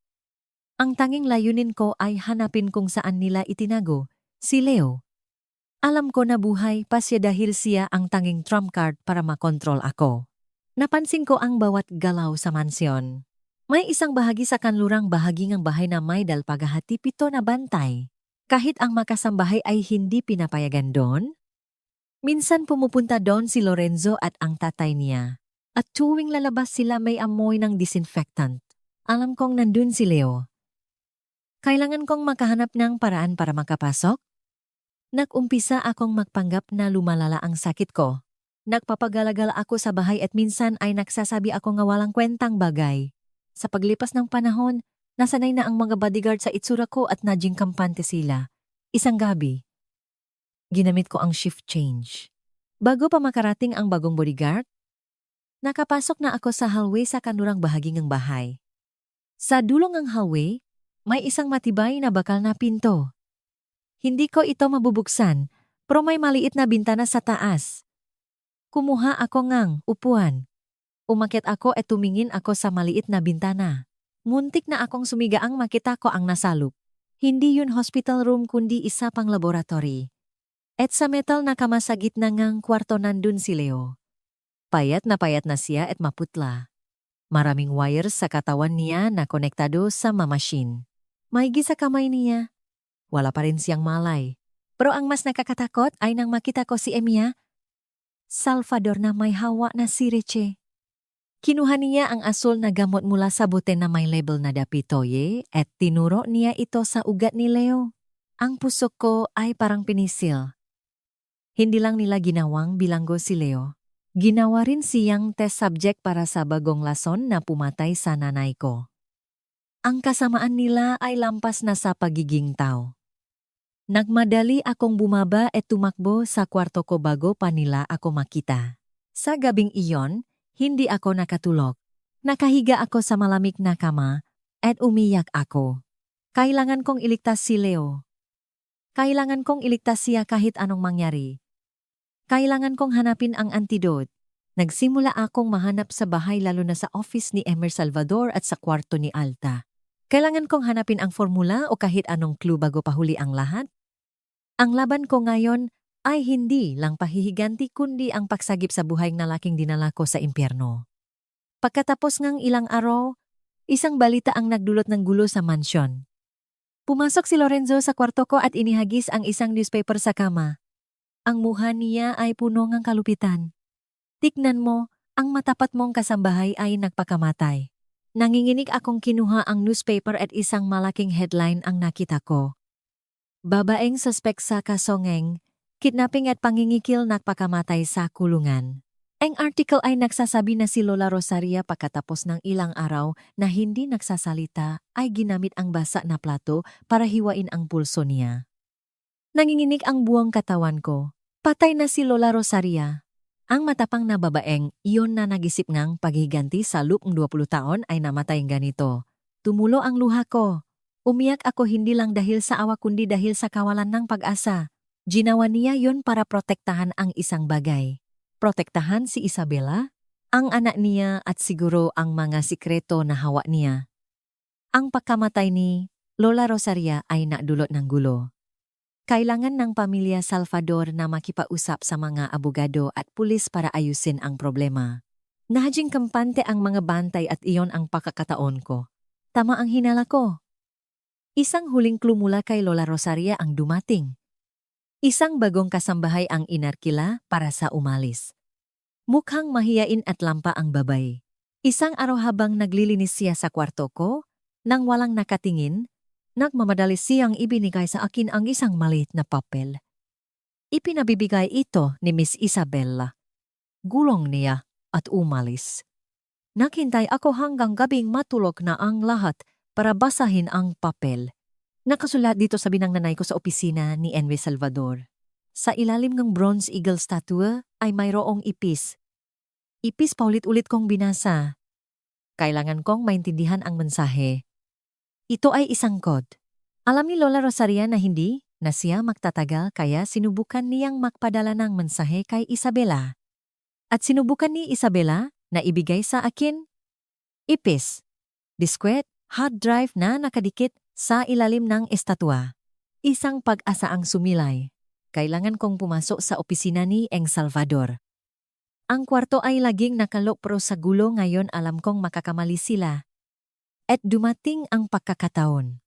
Ang tanging layunin ko ay hanapin kung saan nila itinago si Leo. Alam ko na buhay pa siya dahil siya ang tanging trump card para makontrol ako. Napansin ko ang bawat galaw sa mansyon. May isang bahagi sa kanlurang bahagi ng bahay na may dalpagahati 7 na bantay. Kahit ang makasambahay ay hindi pinapayagan doon. Minsan pumupunta doon si Lorenzo at ang tatay niya. At tuwing lalabas sila may amoy ng disinfectant. Alam kong nandun si Leo. Kailangan kong makahanap ng paraan para makapasok. Nag-umpisa akong magpanggap na lumalala ang sakit ko. Nagpapagalagala ako sa bahay at minsan ay nagsasabi ako nga walang kwentang bagay. Sa paglipas ng panahon, nasanay na ang mga bodyguard sa itsura ko at naging kampante sila. Isang gabi, ginamit ko ang shift change. Bago pa makarating ang bagong bodyguard, nakapasok na ako sa hallway sa kanurang bahagi ng bahay. Sa dulong ng hallway, may isang matibay na bakal na pinto. Hindi ko ito mabubuksan, pero may maliit na bintana sa taas. Kumuha ako ngang upuan. Umakyat ako at tumingin ako sa maliit na bintana. Muntik na akong sumigaang makita ko ang nasalop. Hindi yun hospital room kundi isa pang laboratory. At sa metal na kama sa gitna ngang kwarto nandun si Leo. Payat na siya at maputla. Maraming wires sa katawan niya na konektado sa machine. Maigi sa kamay niya. Wala pa rin siyang malay. Pero ang mas nakakatakot ay nang makita ko si Emiya, Salvador na may hawa na siriche. Kinuha niya ang asul na gamot mula sa bote na may label na dapitoye at tinuro niya ito sa ugat ni Leo. Ang puso ko ay parang pinisil. Hindi lang nila ginawang bilanggo si Leo. Ginawa rin siyang test subject para sa bagong lason na pumatay sa nanay ko. Ang kasamaan nila ay lampas na sa pagiging tao. Nagmadali akong bumaba at tumakbo sa kwarto ko bago pa nila ako makita. Sa gabing iyon, hindi ako nakatulog. Nakahiga ako sa malamig na kama at umiyak ako. Kailangan kong iligtas si Leo. Kailangan kong iligtas siya kahit anong mangyari. Kailangan kong hanapin ang antidote. Nagsimula akong mahanap sa bahay lalo na sa office ni Emer Salvador at sa kwarto ni Alta. Kailangan kong hanapin ang formula o kahit anong clue bago pahuli ang lahat. Ang laban ko ngayon ay hindi lang pahihiganti kundi ang pagsagip sa buhay na laking dinala ko sa impyerno. Pagkatapos ng ilang araw, isang balita ang nagdulot ng gulo sa mansyon. Pumasok si Lorenzo sa kwarto ko at inihagis ang isang newspaper sa kama. Ang mukha niya ay puno ng kalupitan. Tignan mo, ang matapat mong kasambahay ay nagpakamatay. Nanginginig akong kinuha ang newspaper at isang malaking headline ang nakita ko. Babaeng suspek sa kasongeng, kidnapping at pangingikil nagpakamatay sa kulungan. Ang article ay nagsasabi na si Lola Rosaria pagkatapos ng ilang araw na hindi nagsasalita ay ginamit ang basa na plato para hiwain ang pulso niya. Nanginginig ang buong katawan ko. Patay na si Lola Rosaria. Ang matapang na babaeng iyon na nagisip ngang paghiganti sa lupong 20 taon ay namatay ganito. Tumulo ang luha ko. Umiyak ako hindi lang dahil sa awa kundi dahil sa kawalan ng pag-asa. Ginawa niya yon para protektahan ang isang bagay. Protektahan si Isabela, ang anak niya at siguro ang mga sikreto na hawa niya. Ang pagkamatay ni Lola Rosaria ay nadulot ng gulo. Kailangan ng pamilya Salvador na makipausap sa mga abogado at pulis para ayusin ang problema. Nahajing kampante ang mga bantay at iyon ang pakakataon ko. Tama ang hinala ko. Isang huling clue mula kay Lola Rosaria ang dumating. Isang bagong kasambahay ang inarkila para sa umalis. Mukhang mahiyain at lampa ang babay. Isang araw habang naglilinis siya sa kwarto ko, nang walang nakatingin, nagmamadali siyang ibinigay sa akin ang isang maliit na papel. Ipinabibigay ito ni Miss Isabella. Gulong niya at umalis. Naghintay ako hanggang gabing matulog na ang lahat para basahin ang papel. Nakasulat dito sa binang nanay ko sa opisina ni Enrique Salvador. Sa ilalim ng bronze eagle statue ay mayroong ipis. Ipis paulit-ulit kong binasa. Kailangan kong maintindihan ang mensahe. Ito ay isang code. Alam ni Lola Rosaria na hindi na siya magtatagal kaya sinubukan niyang magpadala ng mensahe kay Isabela. At sinubukan ni Isabela na ibigay sa akin. Ipis. Discreet hard drive na nakadikit sa ilalim ng estatwa. Isang pag-asa ang sumilay. Kailangan kong pumasok sa opisina ni Eng Salvador. Ang kwarto ay laging nakalok pero sa gulo ngayon alam kong makakamali sila. At dumating ang pagkakataon.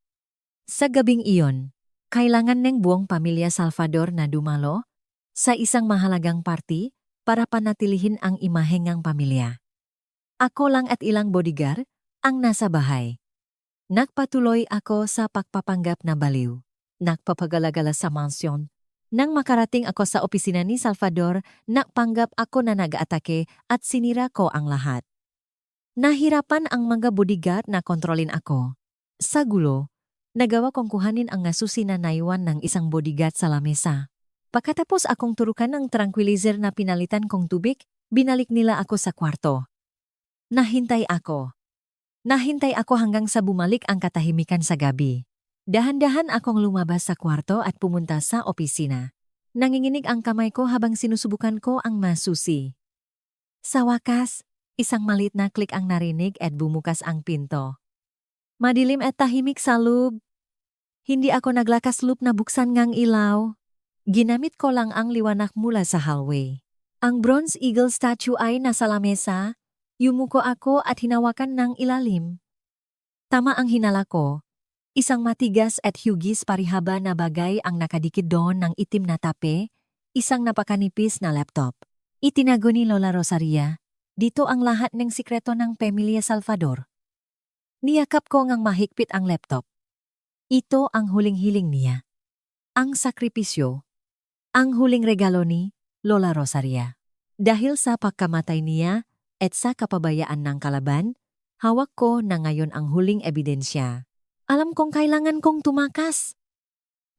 Sa gabing iyon, kailangan ng buong pamilya Salvador na dumalo sa isang mahalagang party para panatilihin ang imahe ng pamilya. Ako lang at ilang bodyguard ang nasa bahay. Nagpatuloy ako sa pagpapanggap na baliw. Nagpapagalagala sa mansyon. Nang makarating ako sa opisina ni Salvador, nagpanggap ako na nag-atake at sinira ko ang lahat. Nahirapan ang mga bodyguard na kontrolin ako. Sa gulo, nagawa kong kuhanin ang ngasusi na naiwan ng isang bodyguard sa lamesa. Pagkatapos akong turukan ng tranquilizer na pinalitan kong tubig, binalik nila ako sa kwarto. Nahintay ako hanggang sa bumalik ang katahimikan sa gabi. Dahan-dahan akong lumabas sa kwarto at pumunta sa opisina. Nanginginig ang kamay ko habang sinusubukan ko ang masusi. Sa wakas, isang maliit na klik ang narinig at bumukas ang pinto. Madilim at tahimik sa loob. Hindi ako naglakas loob na buksan ngang ilaw. Ginamit ko lang ang liwanag mula sa hallway. Ang bronze eagle statue ay nasa lamesa. Yumuko ako at hinawakan ng ilalim. Tama ang hinala ko. Isang matigas at hugis parihaba na bagay ang nakadikit doon ng itim na tape, isang napakanipis na laptop. Itinago ni Lola Rosaria. Dito ang lahat ng sikreto ng pamilya Salvador. Niyakap ko ngang mahigpit ang laptop. Ito ang huling hiling niya. Ang sakripisyo. Ang huling regalo ni Lola Rosaria. Dahil sa pagkamatay niya, at sa kapabayaan ng kalaban, hawak ko na ngayon ang huling ebidensya. Alam kong kailangan kong tumakas.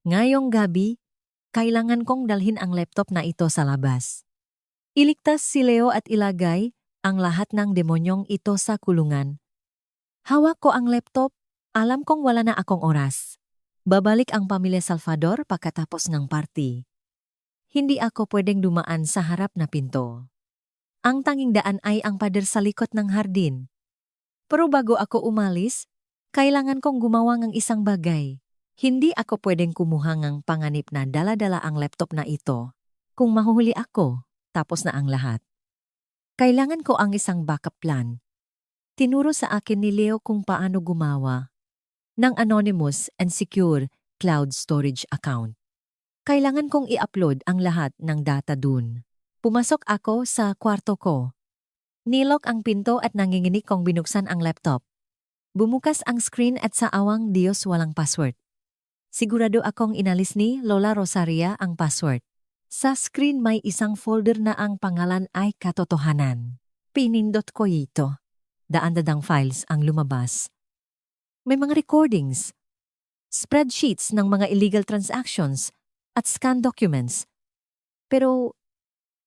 Ngayong gabi, kailangan kong dalhin ang laptop na ito sa labas. Iligtas si Leo at ilagay ang lahat ng demonyong ito sa kulungan. Hawak ko ang laptop, alam kong wala na akong oras. Babalik ang pamilya Salvador pagkatapos ng party. Hindi ako pwedeng dumaan sa harap na pinto. Ang tanging daan ay ang pader sa likod ng hardin. Pero bago ako umalis, kailangan kong gumawa ng isang bagay. Hindi ako pwedeng kumuha ng panganib na dala-dala ang laptop na ito. Kung mahuhuli ako, tapos na ang lahat. Kailangan ko ang isang backup plan. Tinuro sa akin ni Leo kung paano gumawa ng anonymous and secure cloud storage account. Kailangan kong i-upload ang lahat ng data dun. Pumasok ako sa kwarto ko. Nilok ang pinto at nanginginig kong binuksan ang laptop. Bumukas ang screen at sa awang Diyos walang password. Sigurado akong inalis ni Lola Rosaria ang password. Sa screen may isang folder na ang pangalan ay katotohanan. Pinindot ko ito. Daan-dadang files ang lumabas. May mga recordings, spreadsheets ng mga illegal transactions at scan documents. Pero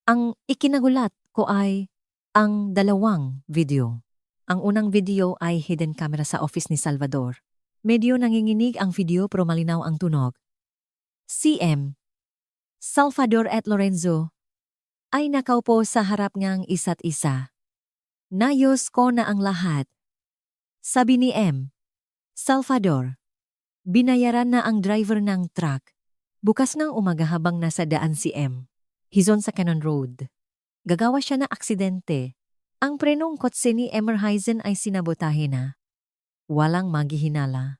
ang ikinagulat ko ay ang dalawang video. Ang unang video ay hidden camera sa office ni Salvador. Medyo nanginginig ang video pero malinaw ang tunog. CM, Salvador at Lorenzo ay nakaupo sa harap ngang isa't isa. Nayos ko na ang lahat. Sabi ni M. Salvador, binayaran na ang driver ng truck. Bukas ng umaga habang nasa daan si M. Hizon sa Cannon Road. Gagawa siya na aksidente. Ang prenong kotse ni Emerheisen ay sinabotahe na. Walang maghihinala.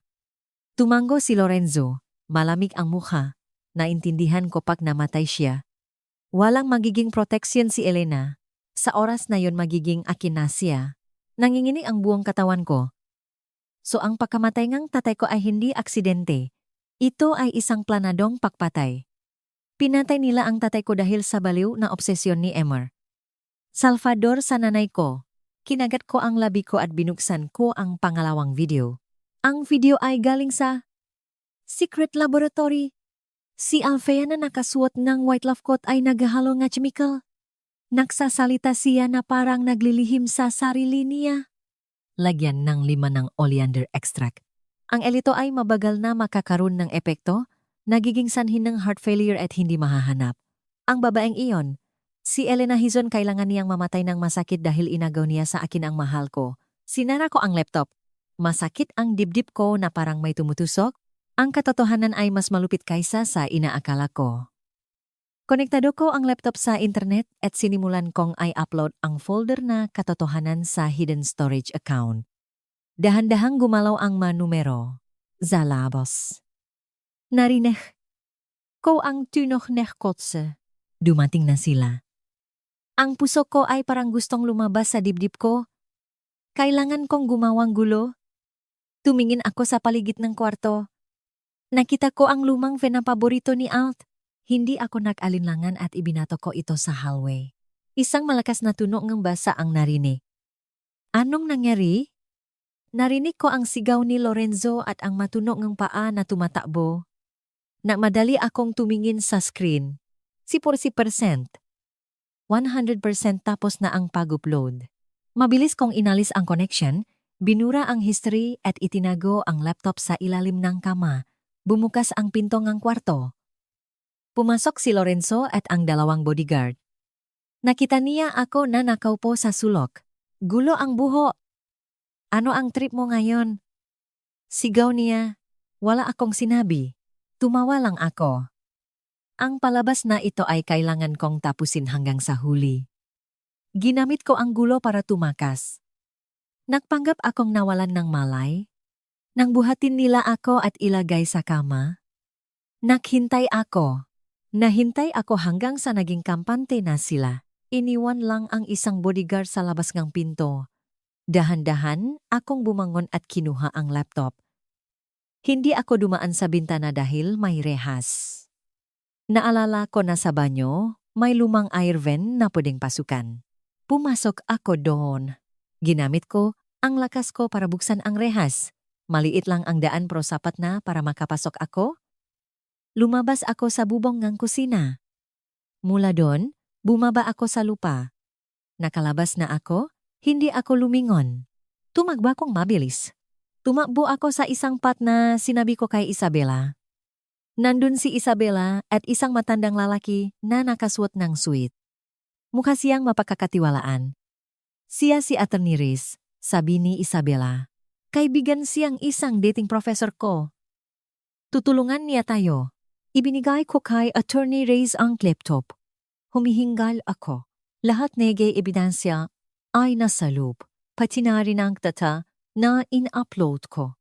Tumango si Lorenzo, malamig ang mukha. Naintindihan ko pag namatay siya. Walang magiging protection si Elena. Sa oras na yon magiging akin na siya. Nanginginig ang buong katawan ko. So ang pagkamatay ng tatay ko ay hindi aksidente. Ito ay isang planadong pagpatay. Pinatay nila ang tatay ko dahil sa baliw na obsesyon ni Emer. Salvador sa nanay ko. Kinagat ko ang labi ko at binuksan ko ang pangalawang video. Ang video ay galing sa secret laboratory. Si Alfea na nakasuot ng white love coat ay naghahalo ng chemical. Nagsasalita siya na parang naglilihim sa sarili niya. Lagyan ng 5 ng oleander extract. Ang elito ay mabagal na makakaroon ng epekto, nagiging sanhin ng heart failure at hindi mahahanap. Ang babaeng iyon, si Elena Hizon kailangan niyang mamatay ng masakit dahil inagaw niya sa akin ang mahal ko. Sinara ko ang laptop. Masakit ang dibdib ko na parang may tumutusok. Ang katotohanan ay mas malupit kaysa sa inaakala ko. Konektado ko ang laptop sa internet at sinimulan kong i-upload ang folder na katotohanan sa hidden storage account. Dahan-dahang gumalaw ang manumero. Zalabos. Narinig ko ang tunog ng kotse. Dumating na sila. Ang puso ko ay parang gustong lumabas sa dibdib ko. Kailangan kong gumawang gulo. Tumingin ako sa paligid ng kwarto. Nakita ko ang lumang fan na paborito ni Alt. Hindi ako nag-alinlangan at ibinato ko ito sa hallway. Isang malakas na tunog ng basa ang narinig. Anong nangyari? Narinig ko ang sigaw ni Lorenzo at ang matunog ng paa na tumatakbo. Madali akong tumingin sa screen. 40%. 100% tapos na ang pag-upload. Mabilis kong inalis ang connection, binura ang history at itinago ang laptop sa ilalim ng kama. Bumukas ang pinto ng kwarto. Pumasok si Lorenzo at ang 2 bodyguard. Nakita niya ako na nakaupo sa sulok. Gulo ang buho. Ano ang trip mo ngayon? Sigaw niya. Wala akong sinabi. Tumawa lang ako. Ang palabas na ito ay kailangan kong tapusin hanggang sa huli. Ginamit ko ang gulo para tumakas. Nagpanggap akong nawalan ng malay. Nang buhatin nila ako at ilagay sa kama. Naghintay ako. Nahintay ako hanggang sa naging kampante na sila. Iniwan lang ang isang bodyguard sa labas ng pinto. Dahan-dahan, akong bumangon at kinuha ang laptop. Hindi ako dumaan sa bintana dahil may rehas. Naalala ko na sa banyo, may lumang air vent na pwedeng pasukan. Pumasok ako doon. Ginamit ko ang lakas ko para buksan ang rehas. Maliit lang ang daan pero sapat na para makapasok ako. Lumabas ako sa bubong ng kusina. Mula doon, bumaba ako sa lupa. Nakalabas na ako. Hindi ako lumingon. Tumakbo akong mabilis. Tumakbo ako sa isang path na sinabi ko kay Isabela. Nandun si Isabela at isang matandang lalaki na nakasuot ng suit. Mukha siyang mapagkakatiwalaan. Siya si Attorney Riz, sabi ni Isabela. Kaibigan siyang isang dating professor ko. Tutulungan niya tayo. Ibinigay ko kay Attorney Riz ang laptop. Humihingal ako. Lahat ng ebidensya ay nasa loob. pati na rin ang data na in-upload ko.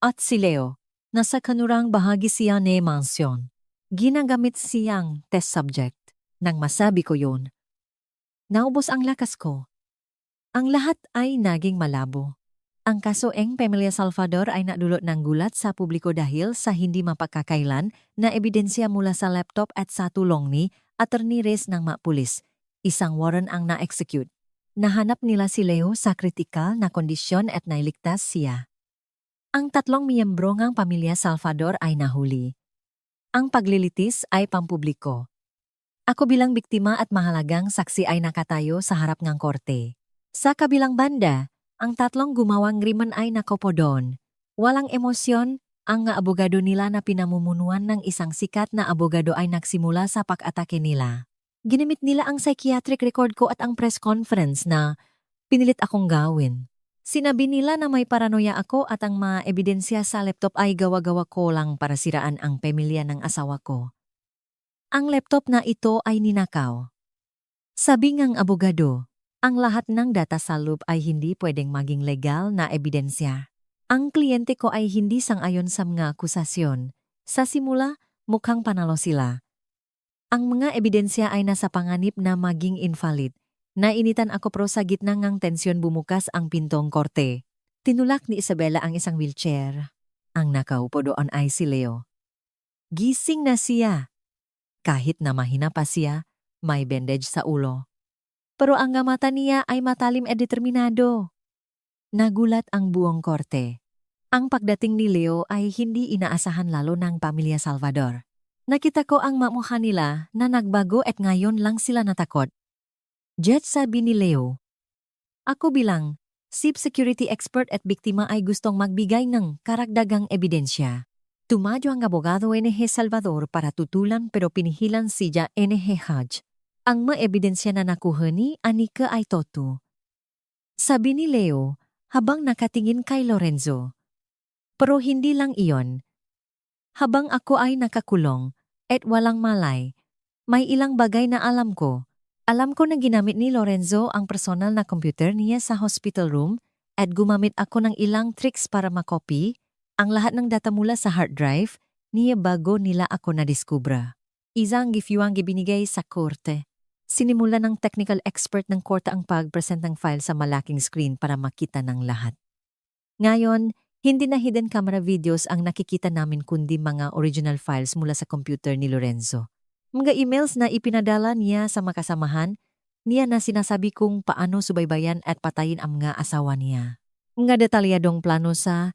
At si Leo, nasa kanurang bahagi siya ni Mansion. Ginagamit siyang test subject. Nang masabi ko yun, naubos ang lakas ko. Ang lahat ay naging malabo. Ang kaso ng Pamilya Salvador ay nadulot ng gulat sa publiko dahil sa hindi mapagkakailan na ebidensya mula sa laptop at sa tulong ni Attorney Reyes ng Pulis. Isang warrant ang na-execute. Nahanap nila si Leo sa kritikal na kondisyon at nailigtas siya. Ang 3 miyembro ng Pamilya Salvador ay nahuli. Ang paglilitis ay pampubliko. Ako bilang biktima at mahalagang saksi ay nakatayo sa harap ng korte. Sa kabilang banda, ang 3 gumawang krimen ay nakaupo doon. Walang emosyon, ang abogado nila na pinamumunuan ng isang sikat na abogado ay nagsimula sa pag-atake nila. Ginamit nila ang psychiatric record ko at ang press conference na pinilit akong gawin. Sinabi nila na may paranoia ako at ang mga ebidensya sa laptop ay gawa-gawa ko lang para siraan ang pamilya ng asawa ko. Ang laptop na ito ay ninakaw. Sabi ng abogado, ang lahat ng data sa loob ay hindi pwedeng maging legal na ebidensya. Ang kliyente ko ay hindi sang-ayon sa mga akusasyon. Sa simula, mukhang panalo sila. Ang mga ebidensya ay nasa panganib na maging invalid. Nainitan ako pero sa gitna ng tensyon bumukas ang pintong korte. Tinulak ni Isabela ang isang wheelchair. Ang nakaupo doon ay si Leo. Gising na siya. Kahit na mahina pa siya, may bandage sa ulo. Pero ang mata niya ay matalim at determinado. Nagulat ang buong korte. Ang pagdating ni Leo ay hindi inaasahan lalo ng Pamilya Salvador. Nakita ko ang mukha nila na nagbago at ngayon lang sila natakot. Jet, sabi ni Leo. Ako bilang chief security expert at biktima ay gustong magbigay ng karagdagang ebidensya. Tumadyo ang abogado NG Salvador para tutulan pero pinihilan siya NG Hodge. Ang mga ebidensya na nakuha ni Anika ay totoo. Sabi ni Leo habang nakatingin kay Lorenzo. Pero hindi lang iyon. Habang ako ay nakakulong at walang malay, may ilang bagay na alam ko. Alam ko na ginamit ni Lorenzo ang personal na computer niya sa hospital room at gumamit ako ng ilang tricks para makopy ang lahat ng data mula sa hard drive niya bago nila ako nadiskubra. Isang gifiwang gibinigay sa korte. Sinimula ng technical expert ng korte ang pag-present ng file sa malaking screen para makita ng lahat. Ngayon, hindi na hidden camera videos ang nakikita namin kundi mga original files mula sa computer ni Lorenzo. Mga emails na ipinadala niya sa makasamahan niya na sinasabi kung paano subaybayan at patayin ang mga asawa niya. Mga detalyadong plano sa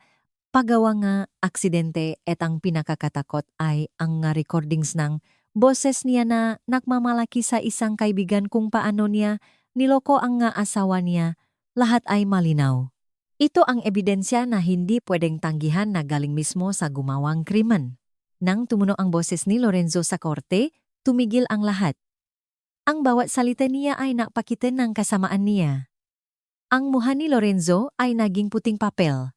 paggawa nga aksidente at ang pinakakatakot ay ang nga recordings ng boses niya na nagmamalaki sa isang kaibigan kung paano niya niloko ang nga asawa niya, lahat ay malinaw. Ito ang ebidensya na hindi pwedeng tanggihan na galing mismo sa gumawang krimen. Nang tumunog ang boses ni Lorenzo sa korte, tumigil ang lahat. Ang bawat salita niya ay napakita ng kasamaan niya. Ang mukha ni Lorenzo ay naging puting papel.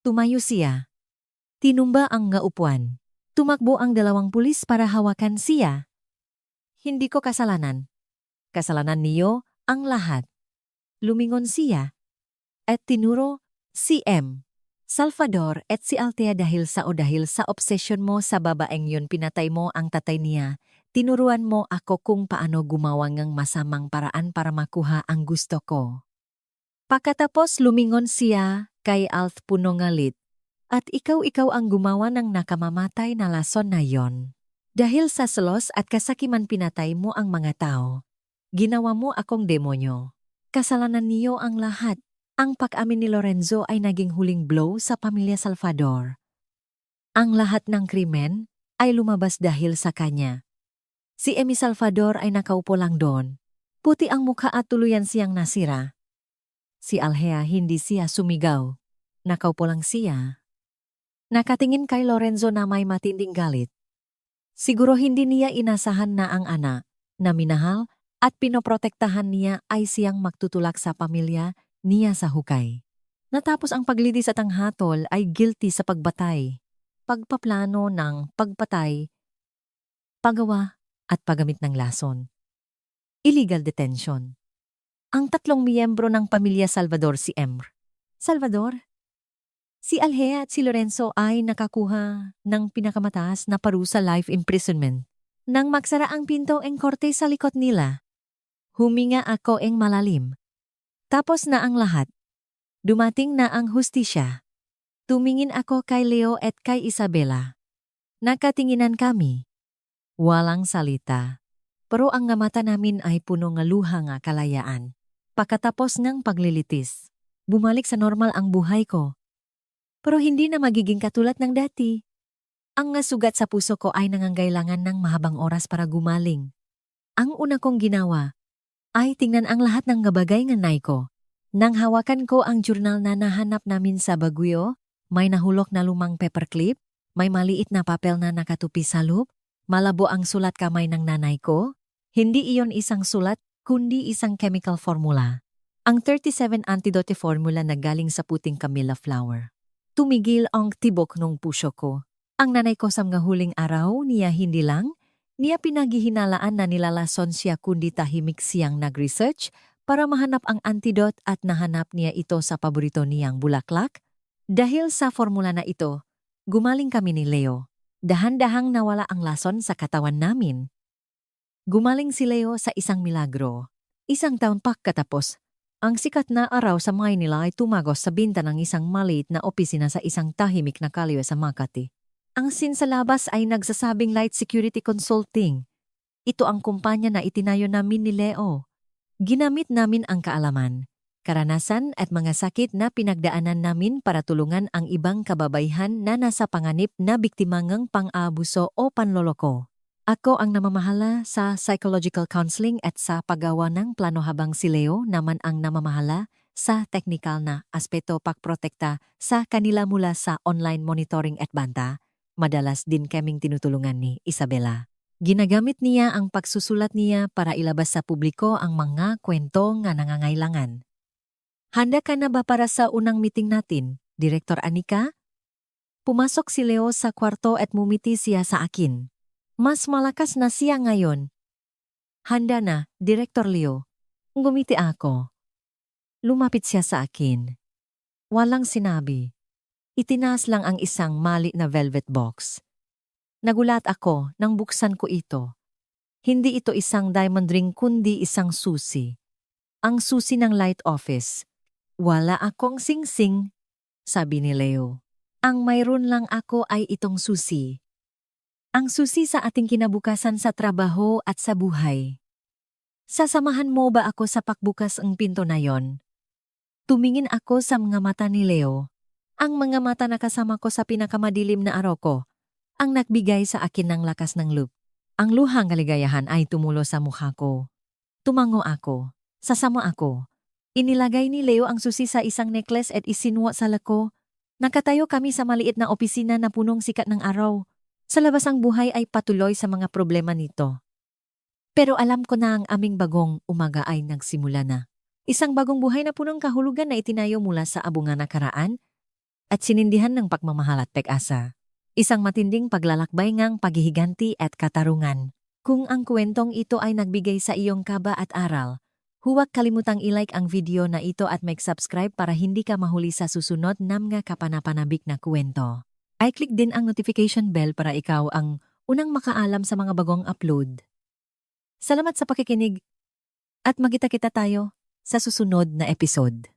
Tumayo siya. Tinumba ang nga upuan. Tumakbo ang 2 pulis para hawakan siya. Hindi ko kasalanan. Kasalanan niyo ang lahat. Lumingon siya. At tinuro si M. Salvador at si Althea dahil sa obsession mo sa babaeng yun pinatay mo ang tatay niya. Tinuruan mo ako kung paano gumawa ng masamang paraan para makuha ang gusto ko. Pagkatapos lumingon siya kay Alth puno ngalit. At ikaw ang gumawa ng nakamamatay na lason na yon. Dahil sa selos at kasakiman pinatay mo ang mga tao. Ginawa mo akong demonyo. Kasalanan niyo ang lahat. Ang pag-amin ni Lorenzo ay naging huling blow sa Pamilya Salvador. Ang lahat ng krimen ay lumabas dahil sa kanya. Si Emi Salvador ay nakaupo lang doon. Puti ang mukha at tuluyan siyang nasira. Si Althea hindi siya sumigaw. Nakaupo lang siya. Nakatingin kay Lorenzo na may matinding galit. Siguro hindi niya inasahan na ang anak, na minahal at pinoprotektahan niya ay siyang magtutulak sa pamilya niya sa hukay. Natapos ang paglidis at ang hatol ay guilty sa pagbatay, pagpaplano ng pagpatay, paggawa at paggamit ng lason. Illegal detention. ang 3 miyembro ng pamilya Salvador si Emr. Salvador? Si Alhea at si Lorenzo ay nakakuha ng pinakamataas na parusa life imprisonment. Nang magsara ang pinto ang korte sa likod nila, huminga ako ng malalim. Tapos na ang lahat. Dumating na ang hustisya. Tumingin ako kay Leo at kay Isabela. Nakatinginan kami. Walang salita. Pero ang nga mata namin ay puno nga luha nga kalayaan. Pagkatapos ng paglilitis, bumalik sa normal ang buhay ko. Pero hindi na magiging katulad ng dati. Ang nga sugat sa puso ko ay nangangailangan ng mahabang oras para gumaling. Ang una kong ginawa ay tingnan ang lahat ng bagay nga nay ko. Nang hawakan ko ang journal na nahanap namin sa Baguio, may nahulok na lumang paperclip, may maliit na papel na nakatupi sa loob, malabo ang sulat kamay ng nanay ko. Hindi iyon isang sulat, kundi isang chemical formula. Ang 37 antidote formula na galing sa puting Camilla flower. Tumigil ang tibok ng puso ko. Ang nanay ko sa mga huling araw niya hindi lang, niya pinaghihinalaan na nilalason siya kundi tahimik siyang nag-research para mahanap ang antidote at nahanap niya ito sa paborito niyang bulaklak. Dahil sa formula na ito, gumaling kami ni Leo. Dahan-dahang nawala ang lason sa katawan namin. Gumaling si Leo sa isang milagro. Isang taon pagkatapos, ang sikat na araw sa Maynila ay tumagos sa binta ng isang maliit na opisina sa isang tahimik na kalye sa Makati. Ang sin sa labas ay nagsasabing Light Security Consulting. Ito ang kumpanya na itinayo namin ni Leo. Ginamit namin ang kaalaman, karanasan at mga sakit na pinagdaanan namin para tulungan ang ibang kababaihan na nasa panganib na biktima ng pang-aabuso o panloloko. Ako ang namamahala sa psychological counseling at sa paggawa ng plano habang si Leo naman ang namamahala sa teknikal na aspeto pagprotekta sa kanila mula sa online monitoring at banta. Madalas din kaming tinutulungan ni Isabela. Ginagamit niya ang pagsusulat niya para ilabas sa publiko ang mga kwento nga nangangailangan. Handa ka na ba para sa unang meeting natin, Direktor Anika? Pumasok si Leo sa kwarto at mumiti siya sa akin. Mas malakas na siya ngayon. Handa na, Direktor Leo. Ngumiti ako. Lumapit siya sa akin. Walang sinabi. Itinaas lang ang isang mali na velvet box. Nagulat ako nang buksan ko ito. Hindi ito isang diamond ring kundi isang susi. Ang susi ng light office. Wala akong sing-sing, sabi ni Leo. Ang mayroon lang ako ay itong susi. Ang susi sa ating kinabukasan sa trabaho at sa buhay. Sasamahan mo ba ako sa pagbukas ang pinto na yon? Tumingin ako sa mga mata ni Leo. Ang mga mata na kasama ko sa pinakamadilim na araw ko, ang nagbigay sa akin ng lakas ng loob. Ang luhang kaligayahan ay tumulo sa mukha ko. Tumango ako. Sasama ako. Inilagay ni Leo ang susi sa isang necklace at isinuwa sa lako. Nakatayo kami sa maliit na opisina na punong sikat ng araw. Sa labas ang buhay ay patuloy sa mga problema nito. Pero alam ko na ang aming bagong umaga ay nagsimula na. Isang bagong buhay na punong kahulugan na itinayo mula sa abungan nakaraan at sinindihan ng pagmamahal at pag-asa. Isang matinding paglalakbay ngang paghihiganti at katarungan. Kung ang kwentong ito ay nagbigay sa iyong kaba at aral, huwag kalimutang i-like ang video na ito at mag-subscribe para hindi ka mahuli sa susunod na mga kapanapanabik na kwento. I-click din ang notification bell para ikaw ang unang makaalam sa mga bagong upload. Salamat sa pakikinig at magkita-kita tayo sa susunod na episode.